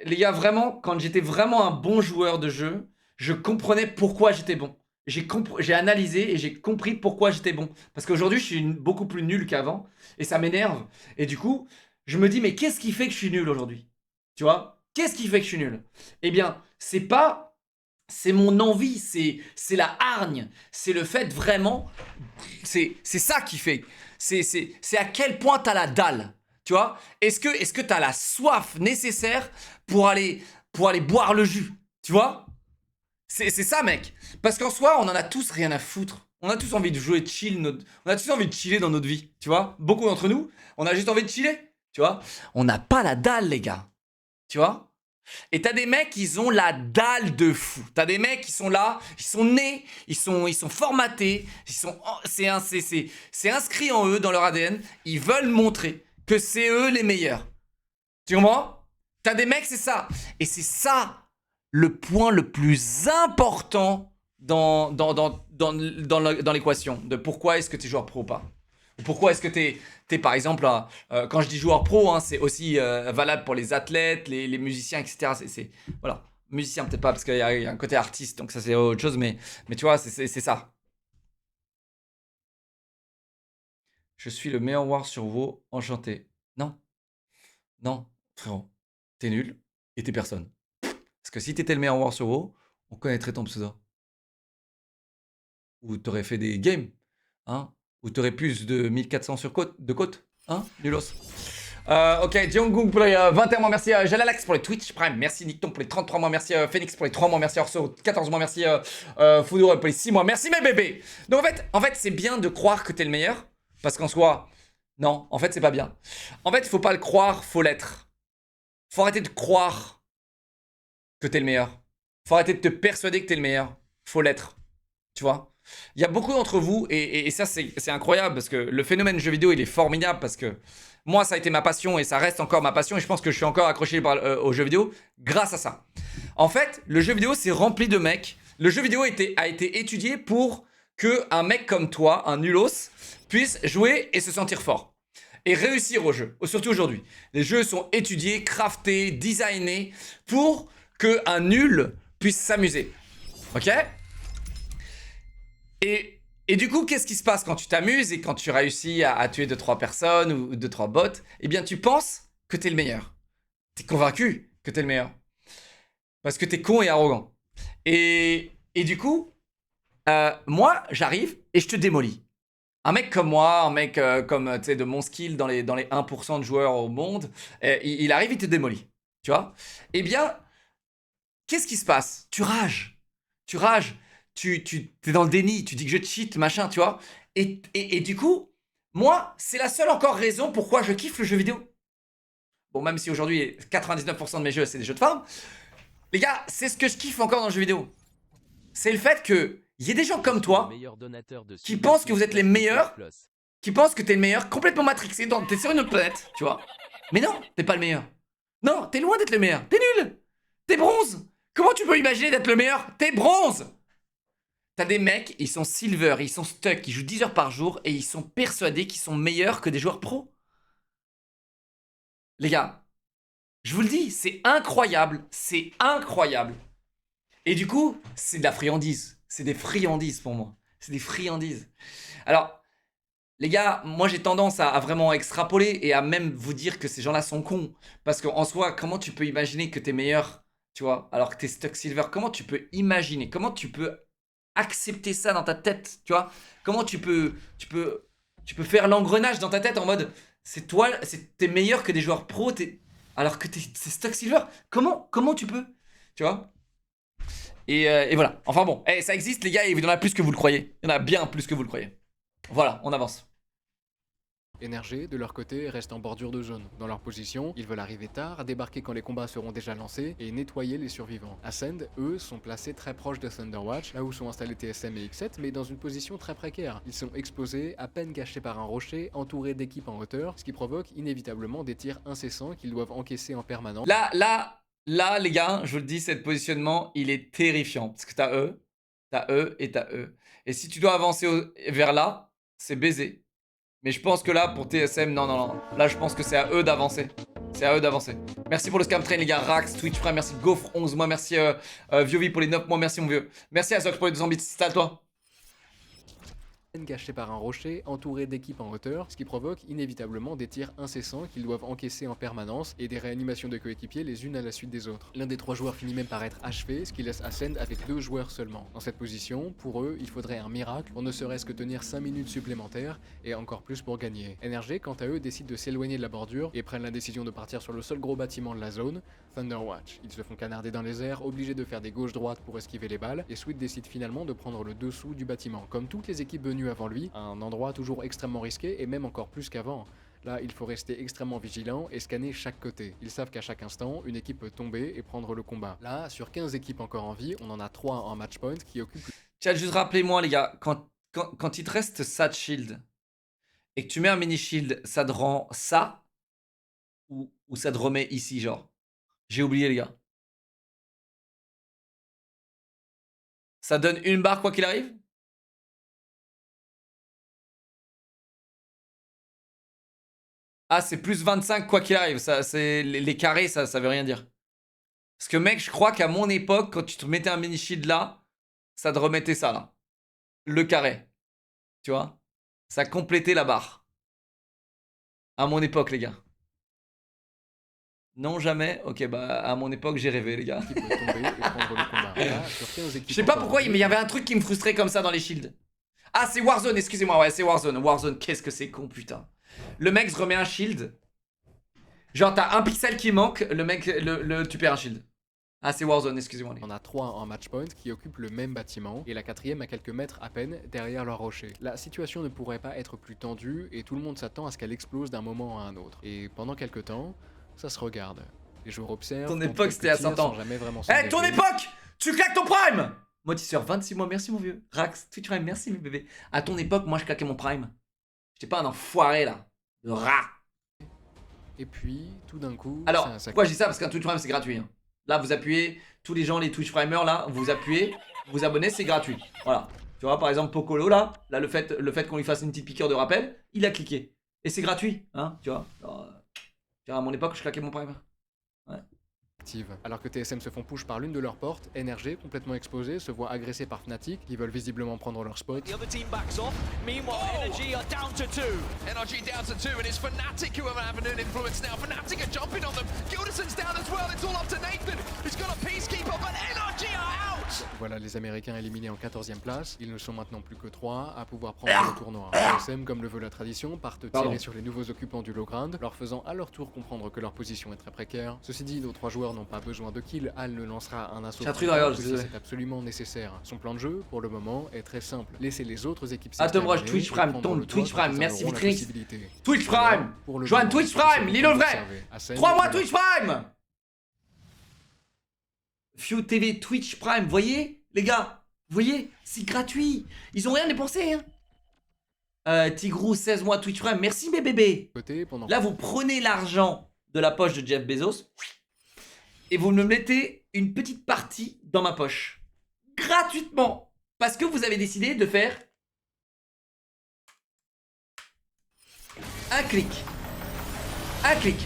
A: les gars, vraiment, quand j'étais vraiment un bon joueur de jeu, je comprenais pourquoi j'étais bon. J'ai analysé et j'ai compris pourquoi j'étais bon. Parce qu'aujourd'hui, je suis beaucoup plus nul qu'avant. Et ça m'énerve. Et du coup, je me dis, mais qu'est-ce qui fait que je suis nul aujourd'hui? Tu vois? Qu'est-ce qui fait que je suis nul? Eh bien, c'est mon envie, c'est la hargne, c'est le fait vraiment, c'est ça qui fait, c'est à quel point t'as la dalle, tu vois? Est-ce que t'as la soif nécessaire pour aller boire le jus, tu vois? C'est ça, mec. Parce qu'en soi, on en a tous rien à foutre. On a tous envie de jouer chill, on a tous envie de chiller dans notre vie, tu vois? Beaucoup d'entre nous, on a juste envie de chiller, tu vois? On n'a pas la dalle, les gars, tu vois? Et t'as des mecs, ils ont la dalle de fou. T'as des mecs qui sont là, ils sont nés, ils sont formatés, c'est inscrit en eux, dans leur ADN. Ils veulent montrer que c'est eux les meilleurs. Tu comprends? T'as des mecs, c'est ça. Et c'est ça le point le plus important dans l'équation de pourquoi est-ce que tu es joueur pro ou pas. Pourquoi est-ce que t'es par exemple, quand je dis joueur pro, hein, c'est aussi valable pour les athlètes, les musiciens, etc. Voilà, musicien peut-être pas parce qu'il y a un côté artiste, donc ça c'est autre chose, mais tu vois, c'est ça. Je suis le meilleur war sur WoW, enchanté. Non, frérot, t'es nul et t'es personne. Parce que si t'étais le meilleur war sur WoW, on connaîtrait ton pseudo. Ou t'aurais fait des games, hein. Ou t'aurais plus de 1400 de côte, hein, nulos. Ok, Jungkook pour les 21 mois, merci Jalalax pour les Twitch Prime, merci Nicton pour les 33 mois, merci Phoenix pour les 3 mois, merci Orso 14 mois, merci Foudor pour les 6 mois, merci mes bébés. Donc en fait c'est bien de croire que t'es le meilleur, parce qu'en soi, non, en fait c'est pas bien. En fait il faut pas le croire, faut l'être. Faut arrêter de croire que t'es le meilleur. Faut arrêter de te persuader que t'es le meilleur, faut l'être, tu vois. Il y a beaucoup d'entre vous, et ça c'est incroyable, parce que le phénomène jeu vidéo il est formidable, parce que moi ça a été ma passion, et ça reste encore ma passion, et je pense que je suis encore accroché au jeu vidéo grâce à ça. En fait, le jeu vidéo c'est rempli de mecs, le jeu vidéo a été étudié pour qu'un mec comme toi, un nulos, puisse jouer et se sentir fort. Et réussir au jeu, surtout aujourd'hui. Les jeux sont étudiés, craftés, designés, pour qu'un nul puisse s'amuser. Ok ? Et du coup, qu'est-ce qui se passe quand tu t'amuses et quand tu réussis à tuer 2-3 personnes ou 2-3 bots? Eh bien, tu penses que t'es le meilleur. T'es convaincu que t'es le meilleur. Parce que t'es con et arrogant. Et du coup, moi, j'arrive et je te démolis. Un mec comme moi, un mec comme, tu sais, de mon skill dans les 1% de joueurs au monde, il arrive, il te démolit. Tu vois? Eh bien, qu'est-ce qui se passe? Tu rages. Tu rages. Tu es dans le déni, tu dis que je cheat, machin, tu vois. Et du coup, moi, c'est la seule encore raison pourquoi je kiffe le jeu vidéo. Bon, même si aujourd'hui, 99% de mes jeux, c'est des jeux de farm. Les gars, c'est ce que je kiffe encore dans le jeu vidéo. C'est le fait qu'il y ait des gens comme toi qui pensent que vous êtes les meilleurs, qui pensent que t'es le meilleur, complètement matrixé, t'es sur une autre planète, tu vois. Mais non, t'es pas le meilleur. Non, t'es loin d'être le meilleur. T'es nul. T'es bronze. Comment tu peux imaginer d'être le meilleur? T'es bronze. T'as des mecs, ils sont silver, ils sont stuck, ils jouent 10 heures par jour et ils sont persuadés qu'ils sont meilleurs que des joueurs pros. Les gars, je vous le dis, c'est incroyable, c'est incroyable. Et du coup, c'est de la friandise, c'est des friandises pour moi, c'est des friandises. Alors, Les gars, moi j'ai tendance à vraiment extrapoler et à même vous dire que ces gens-là sont cons. Parce qu'en soi, comment tu peux imaginer que t'es meilleur, tu vois, alors que t'es Stuck Silver? Comment tu peux imaginer? Comment tu peux accepter ça dans ta tête, tu vois? Comment tu peux faire l'engrenage dans ta tête en mode, c'est toi, t'es meilleur que des joueurs pros, alors que c'est Stuck Silver? Comment tu peux? Tu vois? Et voilà. Enfin bon, ça existe les gars, et il y en a plus que vous le croyez. Il y en a bien plus que vous le croyez. Voilà, on avance.
B: NRG, de leur côté, restent en bordure de zone. Dans leur position, ils veulent arriver tard, débarquer quand les combats seront déjà lancés et nettoyer les survivants. Ascend, eux, sont placés très proches de Thunderwatch, là où sont installés TSM et X7, mais dans une position très précaire. Ils sont exposés, à peine cachés par un rocher, entourés d'équipes en hauteur, ce qui provoque inévitablement des tirs incessants qu'ils doivent encaisser en permanence.
A: Là, les gars, je vous le dis, cette positionnement, il est terrifiant. Parce que t'as eux et t'as eux. Et si tu dois avancer vers là, c'est baisé. Mais je pense que là, pour TSM, non. Là, je pense que c'est à eux d'avancer. C'est à eux d'avancer. Merci pour le scam train, les gars. Rax, Twitch Prime, merci Gaufre, 11 mois. Merci Viovi pour les 9 mois. Merci, mon vieux. Merci à Zox pour les 200 bits. C'est à toi.
B: Cachés par un rocher, entourés d'équipes en hauteur, ce qui provoque inévitablement des tirs incessants qu'ils doivent encaisser en permanence et des réanimations de coéquipiers les unes à la suite des autres. L'un des 3 joueurs finit même par être achevé, ce qui laisse Ascend avec 2 joueurs seulement. Dans cette position, pour eux, il faudrait un miracle pour ne serait-ce que tenir 5 minutes supplémentaires et encore plus pour gagner. NRG, quant à eux, décident de s'éloigner de la bordure et prennent la décision de partir sur le seul gros bâtiment de la zone, Thunderwatch. Ils se font canarder dans les airs, obligés de faire des gauches-droites pour esquiver les balles, et Sweet décide finalement de prendre le dessous du bâtiment. Comme toutes les équipes venues avant lui, un endroit toujours extrêmement risqué et même encore plus qu'avant. Là, il faut rester extrêmement vigilant et scanner chaque côté. Ils savent qu'à chaque instant, une équipe peut tomber et prendre le combat. Là, sur 15 équipes encore en vie, on en a 3 en match point qui occupent...
A: Tiens, juste rappelez-moi, les gars, quand il te reste ça de shield et que tu mets un mini shield, ça te rend ça ou ça te remet ici, genre? J'ai oublié, les gars. Ça donne une barre quoi qu'il arrive? Ah, c'est plus 25 quoi qu'il arrive. Ça, les carrés, ça veut rien dire. Parce que mec, je crois qu'à mon époque, quand tu te mettais un mini shield là, ça te remettait ça là. Le carré. Tu vois? Ça complétait la barre. À mon époque, les gars. Non, jamais. Ok, bah à mon époque, j'ai rêvé, les gars. Je sais pas pourquoi, mais il y avait un truc qui me frustrait comme ça dans les shields. Ah, c'est Warzone, excusez-moi, ouais, c'est Warzone. Warzone, qu'est-ce que c'est con, putain. Le mec se remet un shield. Genre, t'as un pixel qui manque, le mec, tu perds un shield. Ah, c'est Warzone, excusez-moi.
B: On a 3 en match point qui occupent le même bâtiment et la 4e à quelques mètres à peine derrière leur rocher. La situation ne pourrait pas être plus tendue et tout le monde s'attend à ce qu'elle explose d'un moment à un autre. Et pendant quelques temps, ça se regarde. Les joueurs observent.
A: Ton époque, c'était à 100 ans. Eh, ton époque! Tu claques ton prime! Motisseur, 26 mois, merci mon vieux. Rax, Twitch Prime, merci mes bébés. À ton époque, moi, je claquais mon prime. J'étais pas un enfoiré, là. De rat.
B: Et puis, tout d'un coup...
A: Alors, pourquoi je dis ça? Parce qu'un Twitch Prime, c'est gratuit. Hein. Là, vous appuyez, tous les gens, les Twitch Primers, là, vous appuyez, vous vous abonnez, c'est gratuit. Voilà. Tu vois, par exemple, Pocolo, là, le fait qu'on lui fasse une petite piqûre de rappel, il a cliqué. Et c'est gratuit, hein, tu vois. Alors, à mon époque, je claquais mon prime. Ouais.
B: Alors que TSM se font push par l'une de leurs portes, NRG, complètement exposé, se voit agressé par Fnatic, qui veulent visiblement prendre leur spot.
D: The other team backs off. Meanwhile, NRG are down to 2. NRG down to 2, and it's Fnatic who are having an influence now. Fnatic are jumping on them. Gilderson's down as well. It's all up to Nathan, who's got a peacekeeper, but NRG are out.
B: Voilà les Américains éliminés en 14e place. Ils ne sont maintenant plus que 3 à pouvoir prendre le tournoi. TSM, comme le veut la tradition, partent tirer sur les nouveaux occupants du low ground, leur faisant à leur tour comprendre que leur position est très précaire. Ceci dit, nos 3 joueurs n'ont pas besoin de kill. Al ne lancera un assaut. C'est absolument nécessaire. Son plan de jeu, pour le moment, est très simple. Laisser les autres équipes
A: s'exterminer. Twitch Prime, tombe Twitch Prime, merci Vitrix. Twitch Prime, joins Twitch Prime, Lilo vrai. 3 mois Twitch Prime. Few TV Twitch Prime, voyez les gars, vous voyez, c'est gratuit. Ils ont rien dépensé hein. Tigrou 16 mois Twitch Prime, merci mes bébés. Là vous prenez l'argent de la poche de Jeff Bezos et vous me mettez une petite partie dans ma poche. Gratuitement. Parce que vous avez décidé de faire un clic. Un clic.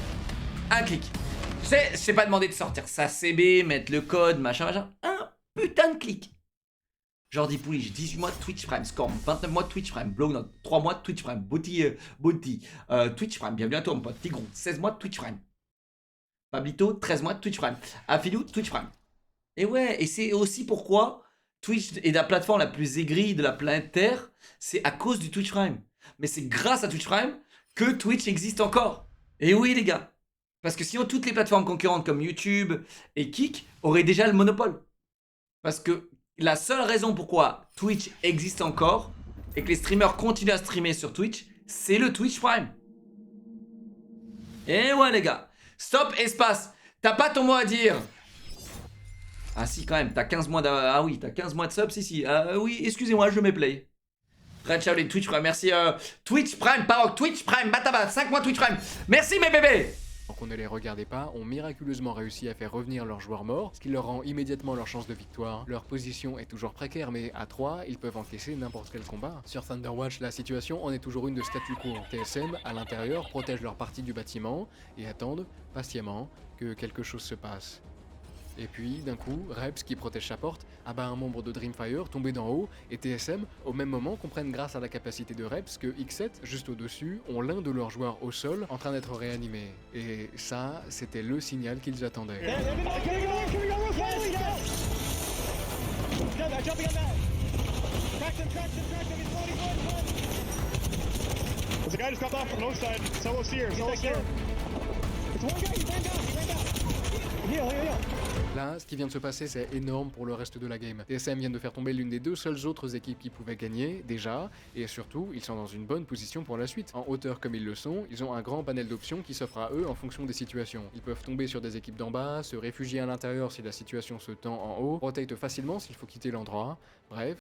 A: Un clic. Je sais pas demandé de sortir sa CB, mettre le code, machin, machin. Un putain de clic. Jordi Pouliche, 18 mois de Twitch Prime. Scorm, 29 mois de Twitch Prime. Blownote, 3 mois de Twitch Prime. Bounty, Twitch Prime. Bienvenue à toi, mon pote. Tigron, 16 mois de Twitch Prime. Pablito, 13 mois de Twitch Prime. Affilou, Twitch Prime. Et ouais, et c'est aussi pourquoi Twitch est la plateforme la plus aigrie de la planète Terre. C'est à cause du Twitch Prime. Mais c'est grâce à Twitch Prime que Twitch existe encore. Et oui, les gars. Parce que sinon, toutes les plateformes concurrentes comme YouTube et Kick auraient déjà le monopole. Parce que la seule raison pourquoi Twitch existe encore et que les streamers continuent à streamer sur Twitch, c'est le Twitch Prime. Et ouais, les gars. Stop, espace. T'as pas ton mot à dire. Ah si, quand même, t'as 15 mois de... Ah oui, t'as 15 mois de sub, si. Oui, excusez-moi, je mets play. Red Shaolin, Twitch Prime, merci. Twitch Prime, Parok, Twitch Prime, Mataba, 5 mois Twitch Prime. Merci mes bébés.
B: qu'on ne les regardait pas, ont miraculeusement réussi à faire revenir leurs joueurs morts, ce qui leur rend immédiatement leur chance de victoire. Leur position est toujours précaire, mais à 3, ils peuvent encaisser n'importe quel combat. Sur Thunderwatch, la situation en est toujours une de statu quo. TSM, à l'intérieur, protègent leur partie du bâtiment et attendent, patiemment, que quelque chose se passe. Et puis, d'un coup, Reps, qui protège sa porte, abat un membre de Dreamfire tombé d'en haut, et TSM, au même moment, comprennent grâce à la capacité de Reps que X7, juste au-dessus, ont l'un de leurs joueurs au sol en train d'être réanimé. Et ça, c'était le signal qu'ils attendaient. Là, ce qui vient de se passer, c'est énorme pour le reste de la game. TSM vient de faire tomber l'une des deux seules autres équipes qui pouvaient gagner, déjà, et surtout, ils sont dans une bonne position pour la suite. En hauteur comme ils le sont, ils ont un grand panel d'options qui s'offre à eux en fonction des situations. Ils peuvent tomber sur des équipes d'en bas, se réfugier à l'intérieur si la situation se tend en haut, rotate facilement s'il faut quitter l'endroit, bref.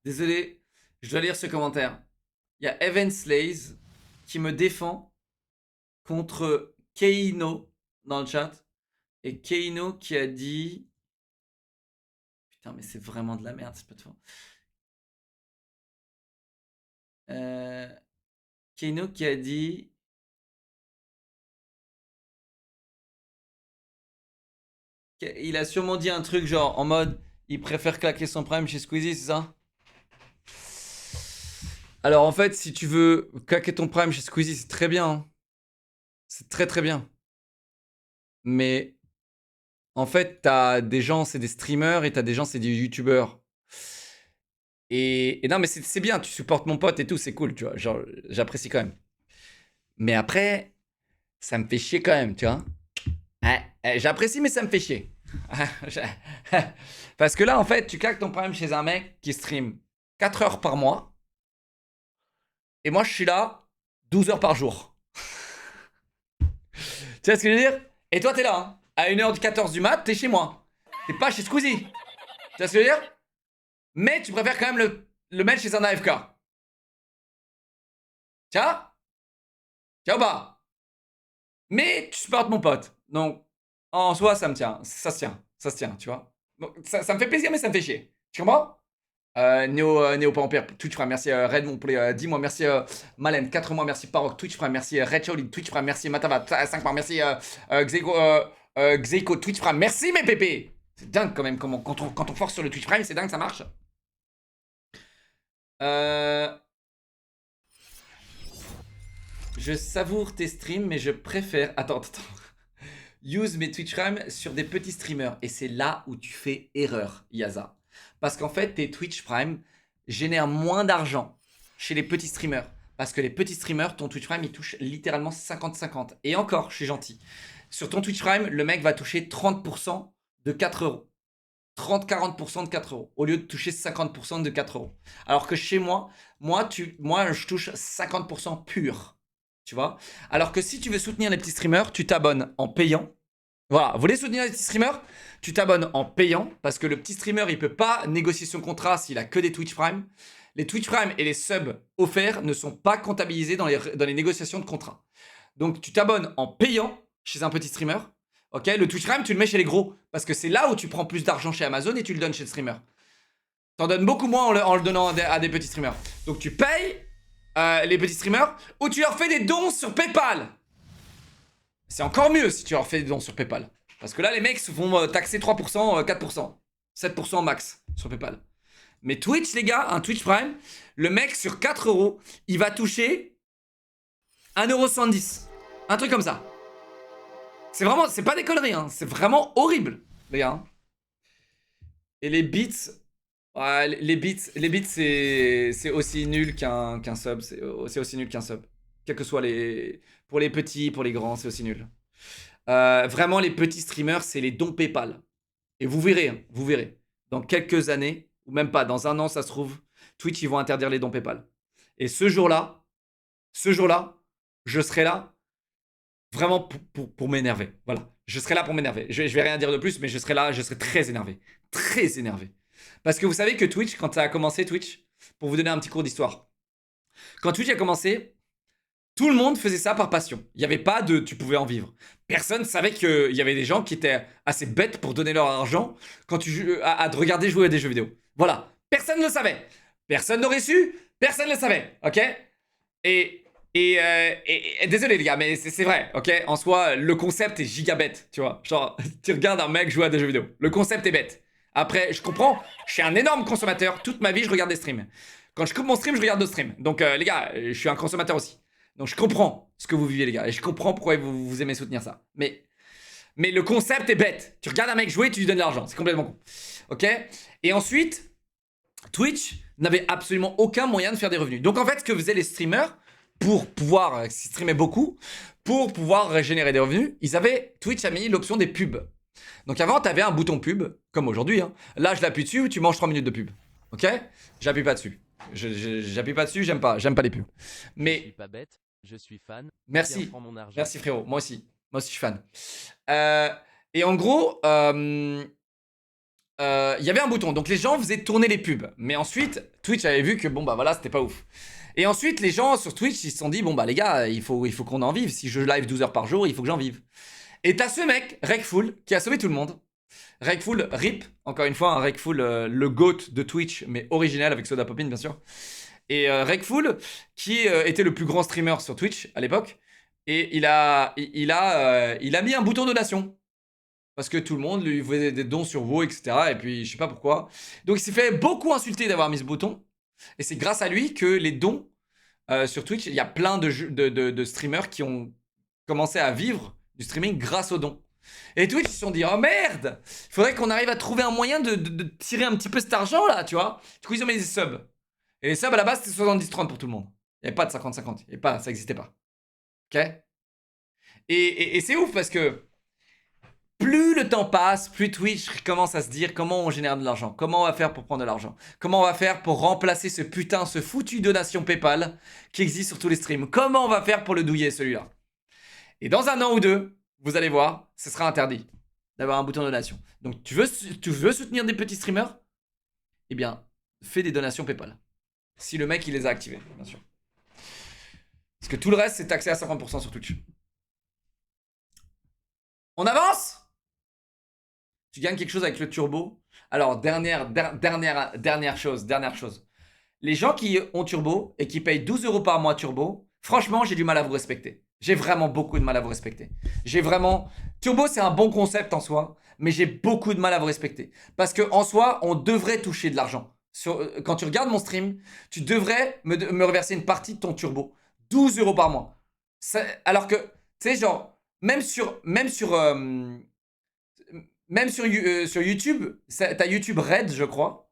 A: Désolé, je dois lire ce commentaire. Il y a Evan Slays qui me défend contre Keino dans le chat. Et Keino qui a dit... Putain, mais c'est vraiment de la merde cette plateforme. Keino qui a dit... Il a sûrement dit un truc genre en mode il préfère claquer son prime chez Squeezie, c'est ça? Alors en fait, si tu veux claquer ton prime chez Squeezie, c'est très bien. Hein. C'est très très bien. Mais en fait, t'as des gens, c'est des streamers et t'as des gens, c'est des youtubeurs. Et non, mais c'est bien, tu supportes mon pote et tout, c'est cool, tu vois. Genre, j'apprécie quand même. Mais après, ça me fait chier quand même, tu vois. J'apprécie, mais ça me fait chier. Parce que là, en fait, tu claques ton prime chez un mec qui stream 4 heures par mois. Et moi, je suis là 12 heures par jour. Tu vois ce que je veux dire? Et toi, t'es là, hein. À 1h14 du mat, t'es chez moi. T'es pas chez Squeezie. Tu vois ce que je veux dire? Mais tu préfères quand même le mettre chez un AFK. Tiens? Tiens ou pas? Mais tu supportes mon pote. Donc, en soi, ça me tient. Ça se tient. Ça se tient, tu vois. Donc, ça me fait plaisir, mais ça me fait chier. Tu comprends? Néo Pampère, Twitch Prime, merci Red Mon Poulet, 10 mois, merci Malène, 4 mois, merci Parok, Twitch Prime, merci Red Shaolin, Twitch Prime, merci Matava, 5 mois, merci Xeiko, Twitch Prime, merci mes pépés. C'est dingue quand même, comment, quand on force sur le Twitch Prime, c'est dingue, ça marche. Je savoure tes streams, mais je préfère... Attends. Use mes Twitch Prime sur des petits streamers. Et c'est là où tu fais erreur, Yaza. Parce qu'en fait, tes Twitch Prime génèrent moins d'argent chez les petits streamers. Parce que les petits streamers, ton Twitch Prime, il touche littéralement 50-50. Et encore, je suis gentil. Sur ton Twitch Prime, le mec va toucher 30% de 4 euros. 30-40% de 4 euros. Au lieu de toucher 50% de 4 euros. Alors que chez moi, je touche 50% pur. Tu vois? Alors que si tu veux soutenir les petits streamers, tu t'abonnes en payant. Voilà, vous voulez soutenir les petits streamers? Tu t'abonnes en payant parce que le petit streamer, il peut pas négocier son contrat s'il a que des Twitch Prime. Les Twitch Prime et les subs offerts ne sont pas comptabilisés dans les négociations de contrat. Donc, tu t'abonnes en payant chez un petit streamer. Ok, le Twitch Prime, tu le mets chez les gros parce que c'est là où tu prends plus d'argent chez Amazon et tu le donnes chez le streamer. T'en donnes beaucoup moins en le donnant à des petits streamers. Donc, tu payes les petits streamers ou tu leur fais des dons sur PayPal. C'est encore mieux si tu leur fais des dons sur PayPal. Parce que là, les mecs se font taxer 3%, 4%, 7% max sur PayPal. Mais Twitch, les gars, un Twitch Prime, le mec sur 4 euros, il va toucher 1,70€. Un truc comme ça. C'est vraiment, c'est pas des conneries, hein. C'est vraiment horrible, les gars. Et les bits, ouais, les bits c'est aussi nul qu'un sub. C'est aussi nul qu'un sub. Quel que soit les... Pour les petits, pour les grands, c'est aussi nul. Vraiment, les petits streamers, c'est les dons PayPal. Et vous verrez, hein, vous verrez. Dans quelques années, ou même pas, dans un an, ça se trouve, Twitch, ils vont interdire les dons PayPal. Et ce jour-là, je serai là vraiment pour m'énerver. Voilà. Je serai là pour m'énerver. Je vais rien dire de plus, mais je serai là, je serai très énervé. Très énervé. Parce que vous savez que Twitch, quand ça a commencé, Twitch, pour vous donner un petit cours d'histoire, quand Twitch a commencé, tout le monde faisait ça par passion. Il n'y avait pas de tu pouvais en vivre. Personne savait qu'il y avait des gens qui étaient assez bêtes pour donner leur argent quand à te regarder jouer à des jeux vidéo. Voilà. Personne ne le savait. Personne n'aurait su. Personne ne le savait. Ok? Et désolé les gars, mais c'est vrai, ok? En soi, le concept est giga bête, tu vois. Genre, tu regardes un mec jouer à des jeux vidéo. Le concept est bête. Après, je comprends, je suis un énorme consommateur. Toute ma vie, je regarde des streams. Quand je coupe mon stream, je regarde d'autres streams. Donc, les gars, je suis un consommateur aussi. Donc, je comprends ce que vous vivez, les gars. Et je comprends pourquoi vous aimez soutenir ça. Mais le concept est bête. Tu regardes un mec jouer, tu lui donnes de l'argent. C'est complètement con. Ok? Et ensuite, Twitch n'avait absolument aucun moyen de faire des revenus. Donc, en fait, ce que faisaient les streamers, pour pouvoir streamer beaucoup, pour pouvoir générer des revenus, Twitch a mis l'option des pubs. Donc avant, tu avais un bouton pub, comme aujourd'hui. Hein. Là, je l'appuie dessus, tu manges 3 minutes de pub. Ok? J'appuie pas dessus. J'appuie pas dessus, j'aime pas les pubs. Mais...
F: Je suis pas bête, je suis fan.
A: Merci.
F: Tiens, prends mon argent.
A: Merci frérot, moi aussi je suis fan. Et en gros, il y avait un bouton, donc les gens faisaient tourner les pubs. Mais ensuite, Twitch avait vu que bon bah voilà, c'était pas ouf. Et ensuite, les gens sur Twitch, ils se sont dit, bon bah les gars, il faut qu'on en vive. Si je live 12 heures par jour, il faut que j'en vive. Et t'as ce mec, Rekful, qui a sauvé tout le monde. Rekful, RIP, encore une fois, Rekful, le GOAT de Twitch, mais original avec Soda Popin, bien sûr. Et Rekful, qui était le plus grand streamer sur Twitch à l'époque. Et il a mis un bouton donation. Parce que tout le monde lui faisait des dons sur WoW, etc. Et puis, je sais pas pourquoi. Donc, il s'est fait beaucoup insulter d'avoir mis ce bouton. Et c'est grâce à lui que les dons sur Twitch, il y a plein de streamers qui ont commencé à vivre du streaming grâce aux dons. Et Twitch, ils se sont dit, oh merde, il faudrait qu'on arrive à trouver un moyen de tirer un petit peu cet argent là, tu vois. Du coup, ils ont mis des subs. Et les subs, à la base, c'était 70-30 pour tout le monde. Il n'y avait pas de 50-50. Ça n'existait pas. Ok? Et c'est ouf parce que plus le temps passe, plus Twitch commence à se dire comment on génère de l'argent, comment on va faire pour prendre de l'argent, comment on va faire pour remplacer ce foutu donation PayPal qui existe sur tous les streams, comment on va faire pour le douiller celui-là. Et dans un an ou deux, vous allez voir, ce sera interdit d'avoir un bouton donation. Donc tu veux soutenir des petits streamers? Eh bien, fais des donations PayPal. Si le mec il les a activés, bien sûr. Parce que tout le reste c'est taxé à 50% sur Twitch. On avance? Tu gagnes quelque chose avec le turbo. Alors, dernière chose. Les gens qui ont turbo et qui payent 12 € par mois turbo, franchement, j'ai du mal à vous respecter. J'ai vraiment beaucoup de mal à vous respecter. Turbo, c'est un bon concept en soi, mais j'ai beaucoup de mal à vous respecter. Parce qu'en soi, on devrait toucher de l'argent. Quand tu regardes mon stream, tu devrais me reverser une partie de ton turbo. 12 € par mois. Alors que, tu sais, genre, même sur YouTube, t'as YouTube Red, je crois.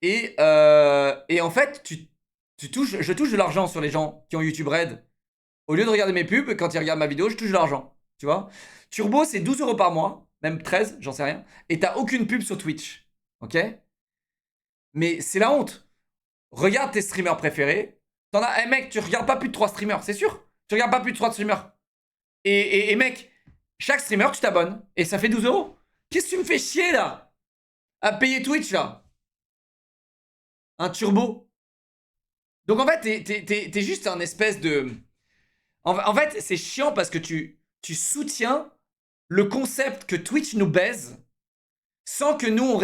A: Et en fait, je touche de l'argent sur les gens qui ont YouTube Red. Au lieu de regarder mes pubs, quand ils regardent ma vidéo, je touche de l'argent. Tu vois? Turbo, c'est 12 € par mois. Même 13, j'en sais rien. Et t'as aucune pub sur Twitch. Ok? Mais c'est la honte. Regarde tes streamers préférés. T'en as... mec, tu regardes pas plus de 3 streamers, c'est sûr? Tu regardes pas plus de 3 streamers. Et mec, chaque streamer, tu t'abonnes. Et ça fait 12 €. Qu'est-ce que tu me fais chier là? À payer Twitch là? Un turbo. Donc en fait, t'es juste un espèce de... En fait, c'est chiant parce que tu soutiens le concept que Twitch nous baise sans que nous,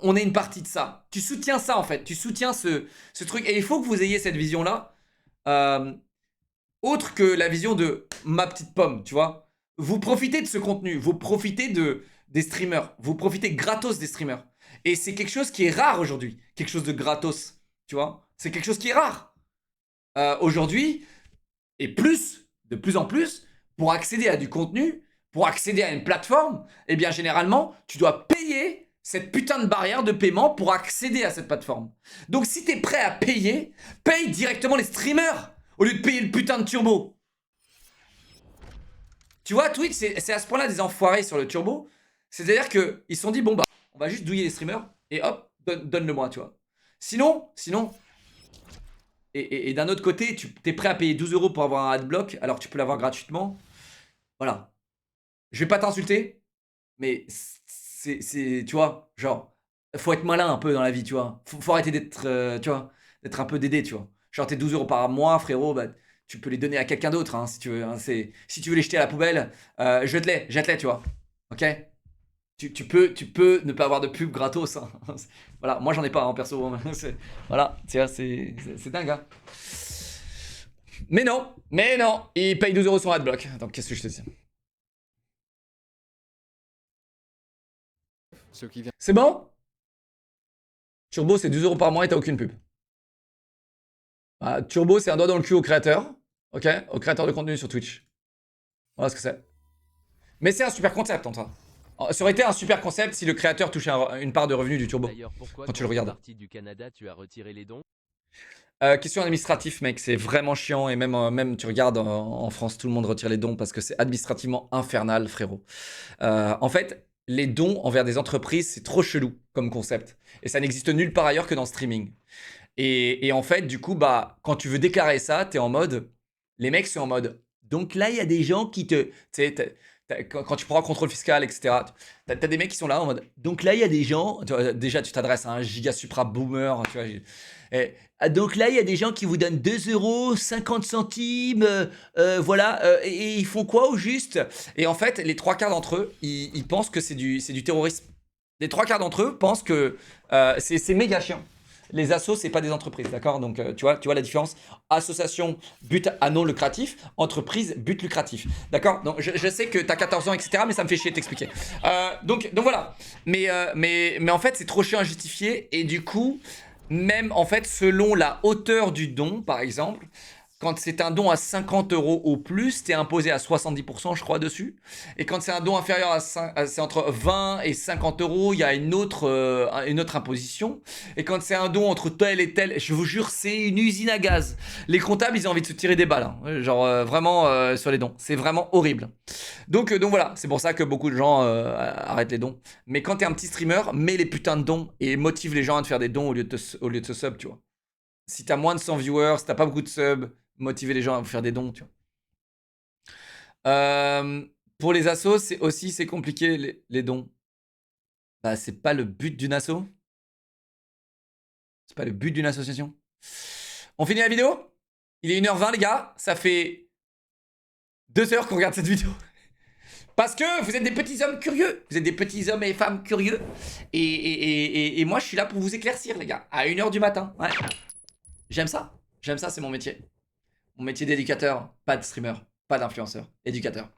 A: on ait une partie de ça. Tu soutiens ça en fait. Tu soutiens ce truc. Et il faut que vous ayez cette vision-là. Autre que la vision de ma petite pomme, tu vois. vous profitez de ce contenu, vous profitez des streamers, vous profitez gratos des streamers. Et c'est quelque chose qui est rare aujourd'hui, quelque chose de gratos, tu vois. C'est quelque chose qui est rare. Aujourd'hui, et de plus en plus, pour accéder à du contenu, pour accéder à une plateforme, eh bien généralement, tu dois payer cette putain de barrière de paiement pour accéder à cette plateforme. Donc si t'es prêt à payer, paye directement les streamers au lieu de payer le putain de turbo. Tu vois, Twitch, c'est à ce point-là des enfoirés sur le turbo. C'est-à-dire qu'ils se sont dit, bon bah, on va juste douiller les streamers et hop, donne-le-moi, tu vois. Sinon, et d'un autre côté, t'es prêt à payer 12 € pour avoir un adblock alors que tu peux l'avoir gratuitement. Voilà. Je vais pas t'insulter, mais tu vois, genre, faut être malin un peu dans la vie, tu vois. Faut arrêter d'être, tu vois, d'être un peu dédé, tu vois. Genre, tes 12 € par mois, frérot, bah, tu peux les donner à quelqu'un d'autre, hein, si tu veux. Hein, si tu veux les jeter à la poubelle, jette-les, tu vois. Ok? Tu peux ne pas avoir de pub gratos. Hein. Voilà, moi j'en ai pas, hein, perso. Voilà, c'est dingue. Hein. Mais non, il paye 12 € son adblock. Attends, qu'est-ce que je te dis?
B: Ce qui vient
A: C'est bon? Turbo, c'est 12 € par mois et t'as aucune pub. Voilà, Turbo, c'est un doigt dans le cul au créateur. Ok? Au créateur de contenu sur Twitch. Voilà ce que c'est. Mais c'est un super concept, en toi. Ça aurait été un super concept si le créateur touchait une part de revenu du turbo.
F: D'ailleurs, pourquoi
A: quand tu le regardes.
F: partie du Canada, tu as retiré les dons?
A: Question administrative, mec, c'est vraiment chiant. Et même tu regardes en France, tout le monde retire les dons parce que c'est administrativement infernal, frérot. En fait, les dons envers des entreprises, c'est trop chelou comme concept. Et ça n'existe nulle part ailleurs que dans le streaming. Et en fait, du coup, bah, quand tu veux déclarer ça, t'es en mode... Les mecs sont en mode... Donc là, il y a des gens qui te... Tu sais, quand tu prends un contrôle fiscal, etc., t'as des mecs qui sont là en mode. Donc là, il y a des gens. Déjà, tu t'adresses à un giga supra boomer. Tu vois, donc là, il y a des gens qui vous donnent 2 €, 50 centimes. Voilà. Et ils font quoi au juste? Et en fait, les 3/4 d'entre eux, ils pensent que c'est du terrorisme. Les 3/4 d'entre eux pensent que c'est méga chiant. Les assos, c'est pas des entreprises, d'accord? Donc, tu vois la différence? Association, but à non lucratif. Entreprise, but lucratif. D'accord? Donc, je sais que t'as 14 ans, etc., mais ça me fait chier de t'expliquer. Donc voilà. Mais en fait, c'est trop chiant à justifier. Et du coup, même en fait, selon la hauteur du don, par exemple, quand c'est un don à 50 € au plus, t'es imposé à 70%, je crois, dessus. Et quand c'est un don inférieur à c'est entre 20 et 50 €, il y a une autre imposition. Et quand c'est un don entre tel et tel, je vous jure, c'est une usine à gaz. Les comptables, ils ont envie de se tirer des balles. Hein. Genre, vraiment, sur les dons. C'est vraiment horrible. Donc voilà, c'est pour ça que beaucoup de gens arrêtent les dons. Mais quand t'es un petit streamer, mets les putains de dons et motive les gens à te faire des dons au lieu de te sub, tu vois. Si t'as moins de 100 viewers, si t'as pas beaucoup de subs, motiver les gens à vous faire des dons, tu vois. Pour les assos, c'est compliqué, les dons. Bah, c'est pas le but d'une asso. C'est pas le but d'une association. On finit la vidéo? Il est 1h20, les gars. Ça fait 2 heures qu'on regarde cette vidéo. Parce que vous êtes des petits hommes curieux. Vous êtes des petits hommes et femmes curieux. Et moi, je suis là pour vous éclaircir, les gars. À 1h du matin. Ouais. J'aime ça. J'aime ça, c'est mon métier. Mon métier d'éducateur, pas de streamer, pas d'influenceur, éducateur.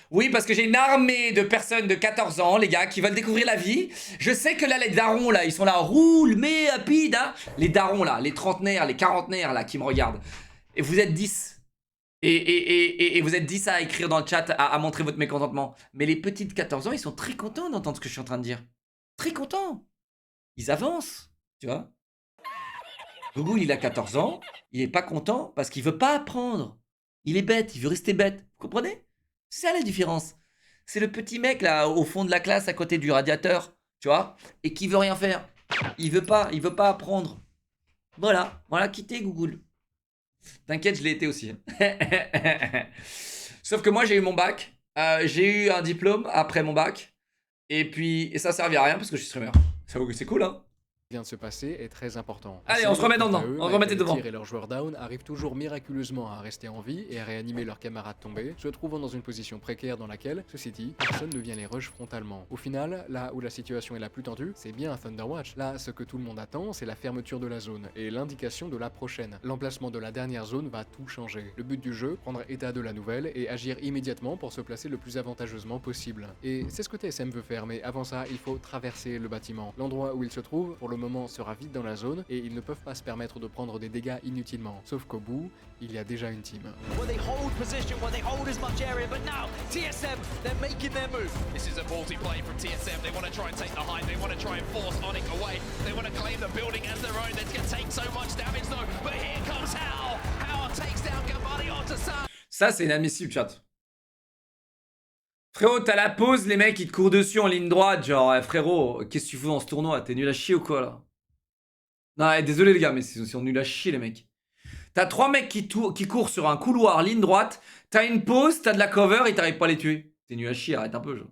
A: Oui, parce que j'ai une armée de personnes de 14 ans, les gars, qui veulent découvrir la vie. Je sais que là, les darons, là, ils sont là, roule, mais rapide, hein. Les darons, là, les trentenaires, les quarantenaires, là, qui me regardent. Et vous êtes 10. Et vous êtes 10 à écrire dans le chat, à montrer votre mécontentement. Mais les petits de 14 ans, ils sont très contents d'entendre ce que je suis en train de dire. Très contents. Ils avancent, tu vois. Google, il a 14 ans, il est pas content parce qu'il veut pas apprendre. Il est bête, il veut rester bête. Vous comprenez? C'est ça la différence. C'est le petit mec là au fond de la classe à côté du radiateur, tu vois, et qui veut rien faire. Il veut pas apprendre. Voilà, quittez Google. T'inquiète, je l'ai été aussi. Sauf que moi j'ai eu mon bac, j'ai eu un diplôme après mon bac, et ça servait à rien parce que je suis streamer. C'est cool, hein?
B: vient de se passer est très important.
A: Allez, on se remet
B: Quant à
A: dedans.
B: eux,
A: On se remettait
B: Michael
A: devant.
B: Tyr et leurs joueurs down arrivent toujours miraculeusement à rester en vie et à réanimer leurs camarades tombés, se trouvant dans une position précaire dans laquelle, ceci dit, personne ne vient les rush frontalement. Au final, là où la situation est la plus tendue, c'est bien à Thunderwatch. Là, ce que tout le monde attend, c'est la fermeture de la zone et l'indication de la prochaine. L'emplacement de la dernière zone va tout changer. Le but du jeu, prendre état de la nouvelle et agir immédiatement pour se placer le plus avantageusement possible. Et c'est ce que TSM veut faire, mais avant ça, il faut traverser le bâtiment. L'endroit où il se trouve, pour le moment, sera vide dans la zone et ils ne peuvent pas se permettre de prendre des dégâts inutilement. Sauf qu'au bout, il y a déjà une team.
G: Where they hold position, where they hold as much area, but now TSM, they're making their move.
D: This is a ballsy play from TSM. They want to try and take the height. They want to try and force Onyx away. They want to claim the building as their own. That's going to take so much damage though. But here comes Hal. Hal takes down Gavani onto Sam.
A: Ça, c'est inadmissible, chat. Frérot, t'as la pause, les mecs, ils te courent dessus en ligne droite. Genre, frérot, qu'est-ce que tu fous dans ce tournoi? T'es nul à chier ou quoi, là? Non, désolé, les gars, mais ils sont nuls à chier, les mecs. T'as 3 mecs qui courent sur un couloir, ligne droite. T'as une pause, t'as de la cover et t'arrives pas à les tuer. T'es nul à chier, arrête un peu, genre.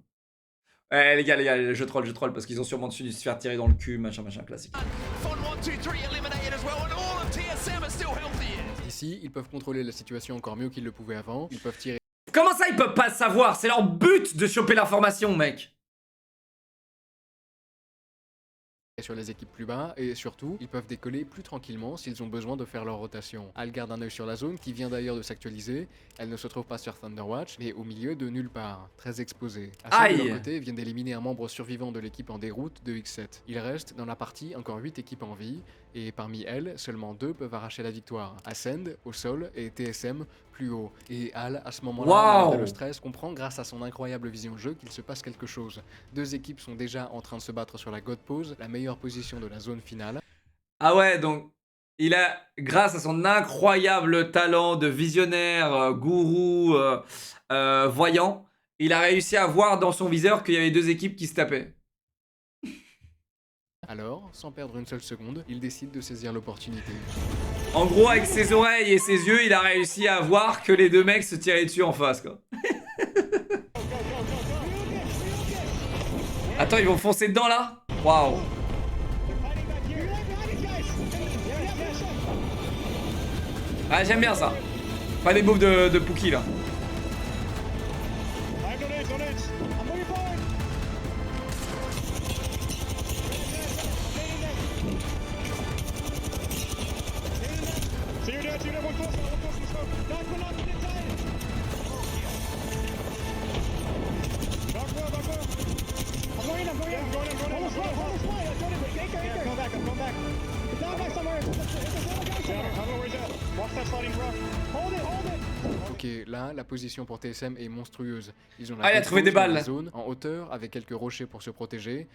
A: Les gars, je troll, parce qu'ils ont sûrement dû se faire tirer dans le cul, machin, classique.
D: Fun 1, 2, 3 eliminated as well, and all of TSM are still healthy.
B: Ici, ils peuvent contrôler la situation encore mieux qu'ils le pouvaient avant. Ils peuvent tirer
A: Comment ça, ils peuvent pas le savoir? C'est leur but de choper l'information, mec.
B: sur les équipes plus bas et surtout, ils peuvent décoller plus tranquillement s'ils ont besoin de faire leur rotation. Al garde un œil sur la zone qui vient d'ailleurs de s'actualiser. Elle ne se trouve pas sur Thunderwatch, mais au milieu de nulle part, très exposée. Ascend de leur côté vient d'éliminer un membre survivant de l'équipe en déroute de X7. Il reste dans la partie encore 8 équipes en vie, et parmi elles, seulement 2 peuvent arracher la victoire. Ascend au sol et TSM plus haut. Et Al, à ce moment-là, malgré le stress, comprend grâce à son incroyable vision jeu qu'il se passe quelque chose. 2 équipes sont déjà en train de se battre sur la God Pose, la meilleure position de la zone finale.
A: Ah ouais, donc il a, grâce à son incroyable talent de visionnaire, gourou, voyant, il a réussi à voir dans son viseur qu'il y avait 2 équipes qui se tapaient.
B: Alors, sans perdre une seule seconde, il décide de saisir l'opportunité.
A: En gros, avec ses oreilles et ses yeux, il a réussi à voir que les 2 mecs se tiraient dessus en face, quoi. Attends, ils vont foncer dedans, là? Waouh. Ah, j'aime bien ça. Pas des bouffes de Pookie, là.
B: Ok, là, la position pour TSM est monstrueuse. Ils ont
A: il a trouvé des balles.
B: la zone, en hauteur, avec quelques rochers pour se protéger.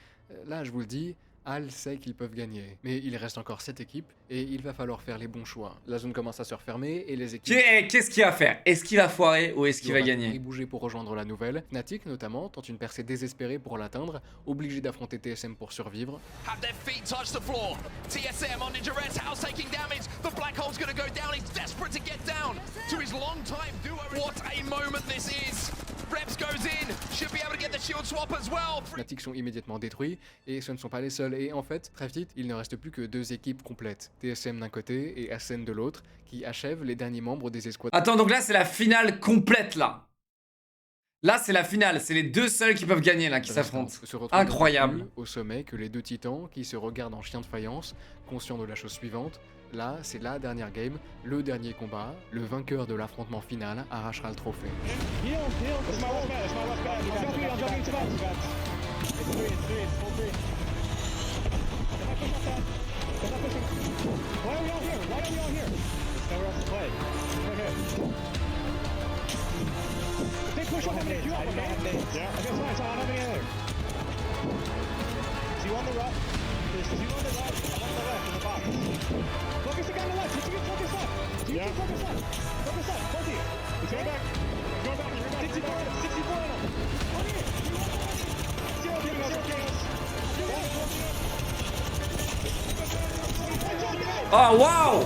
B: Là, je vous le dis, Al sait qu'ils peuvent gagner. Mais il reste encore 7 équipes, et il va falloir faire les bons choix. La zone commence à se refermer, et les équipes...
A: Qu'est-ce qu'il va faire? Est-ce qu'il va foirer ou est-ce qu'il va gagner?
B: Il bouger pour rejoindre la nouvelle. Fnatic, notamment, tente une percée désespérée pour l'atteindre, obligé d'affronter TSM pour survivre.
D: Have their feet touch the floor. TSM under duress. House taking damage. The black hole's gonna go down. He's desperate to get down to his long-time duo. What a moment this is. Reps goes in. Should be able to get the shield swap as well.
B: Fnatic sont immédiatement détruits, et ce ne sont pas les seuls. Et en fait, très vite, il ne reste plus que 2 équipes complètes. TSM d'un côté et Ascend de l'autre, qui achèvent les derniers membres des escouades.
A: Attends, donc là, c'est la finale complète, là. Là, c'est la finale. C'est les 2 seuls qui peuvent gagner, là, qui s'affrontent. Incroyable.
B: Au sommet que les 2 titans qui se regardent en chien de faïence, conscients de la chose suivante. Là, c'est la dernière game, le dernier combat. Le vainqueur de l'affrontement final arrachera le trophée.
A: Oh, wow!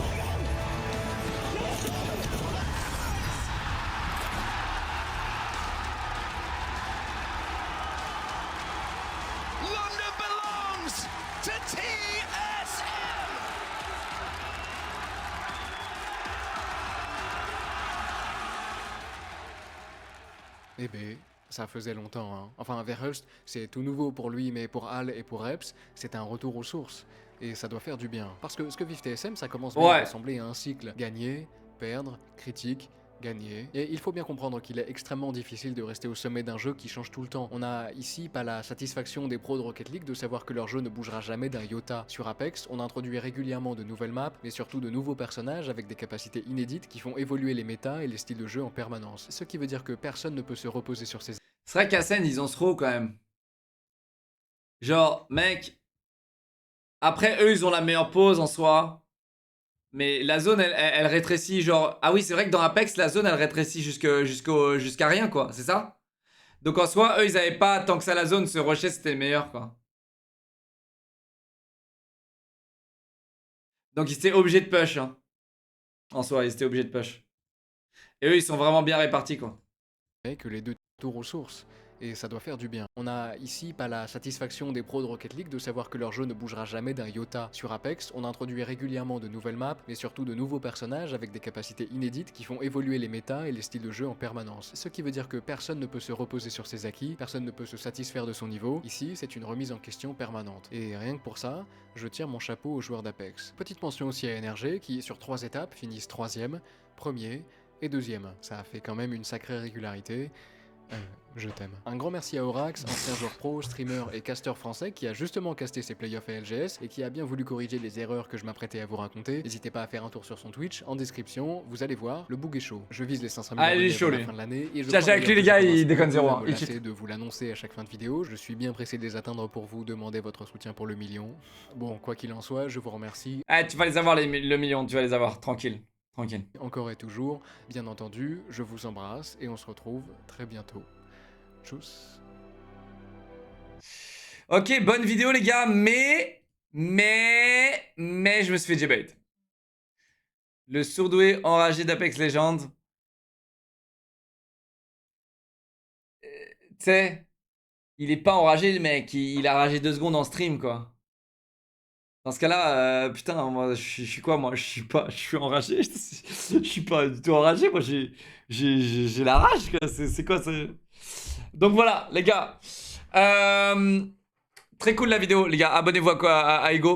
D: London belongs to TSM.
B: Eh ben, ça faisait longtemps, hein. Enfin, Verhulst, c'est tout nouveau pour lui, mais pour Hall et pour Reps, c'est un retour aux sources. Et ça doit faire du bien. Parce que ce que vivent TSM, ça commence bien à
A: Ouais.
B: ressembler à un cycle. Gagner, perdre, critique, gagner. Et il faut bien comprendre qu'il est extrêmement difficile de rester au sommet d'un jeu qui change tout le temps. On a ici pas la satisfaction des pros de Rocket League de savoir que leur jeu ne bougera jamais d'un iota. Sur Apex, on introduit régulièrement de nouvelles maps, mais surtout de nouveaux personnages avec des capacités inédites qui font évoluer les méta et les styles de jeu en permanence. Ce qui veut dire que personne ne peut se reposer sur ses
A: C'est vrai qu'à Sen, ils ont ce throw quand même. Genre, mec. Après, eux, ils ont la meilleure pause en soi. Mais la zone, elle rétrécit. Genre, ah oui, c'est vrai que dans Apex, la zone, elle rétrécit jusqu'à rien, quoi. C'est ça? Donc en soi, eux, ils avaient pas tant que ça la zone. Ce rocher, c'était le meilleur, quoi. Donc ils étaient obligés de push, hein. En soi, ils étaient obligés de push. Et eux, ils sont vraiment bien répartis, quoi.
B: que les deux tours aux sources. Et ça doit faire du bien. On a ici pas la satisfaction des pros de Rocket League de savoir que leur jeu ne bougera jamais d'un iota. Sur Apex, on introduit régulièrement de nouvelles maps, mais surtout de nouveaux personnages avec des capacités inédites qui font évoluer les méta et les styles de jeu en permanence. Ce qui veut dire que personne ne peut se reposer sur ses acquis, personne ne peut se satisfaire de son niveau. Ici, c'est une remise en question permanente. Et rien que pour ça, je tire mon chapeau aux joueurs d'Apex. Petite mention aussi à NRG qui, sur 3 étapes, finissent 3ème, 1er et 2ème. Ça a fait quand même une sacrée régularité. Je t'aime. Un grand merci à Orax, ancien joueur pro, streamer et casteur français qui a justement casté ses playoffs à LGS et qui a bien voulu corriger les erreurs que je m'apprêtais à vous raconter. N'hésitez pas à faire un tour sur son Twitch, en description, vous allez voir, le bug est chaud. Je vise les 500 000
A: Ah, il est
B: abonnés
A: chaud,
B: avant la
A: lui.
B: fin de l'année et je
A: J'ai
B: crois
A: avec lui,
B: d'ailleurs
A: les gars,
B: que je
A: il
B: commence
A: déconne
B: peu
A: zéro,
B: à
A: hein.
B: me
A: Il
B: lasser
A: cheat.
B: de vous l'annoncer à chaque fin de vidéo. Je suis bien pressé de les atteindre pour vous demander votre soutien pour le million. Bon, quoi qu'il en soit, je vous remercie
A: Ah, tu vas les avoir, le million. Tu vas les avoir. Tranquille. Tranquille.
B: encore et toujours. Bien entendu, je vous embrasse et on se retrouve très bientôt. Tchuss.
A: Ok, bonne vidéo, les gars. Mais, je me suis fait J-bait. Le surdoué enragé d'Apex Legends. Tu sais, il est pas enragé, le mec. Il a ragé 2 secondes en stream, quoi. Dans ce cas-là, putain, moi, je suis quoi, moi? Je suis enragé. Je suis pas du tout enragé, moi. J'ai la rage, quoi. C'est quoi, ça? Donc voilà, les gars. Très cool la vidéo, les gars. Abonnez-vous à Ego.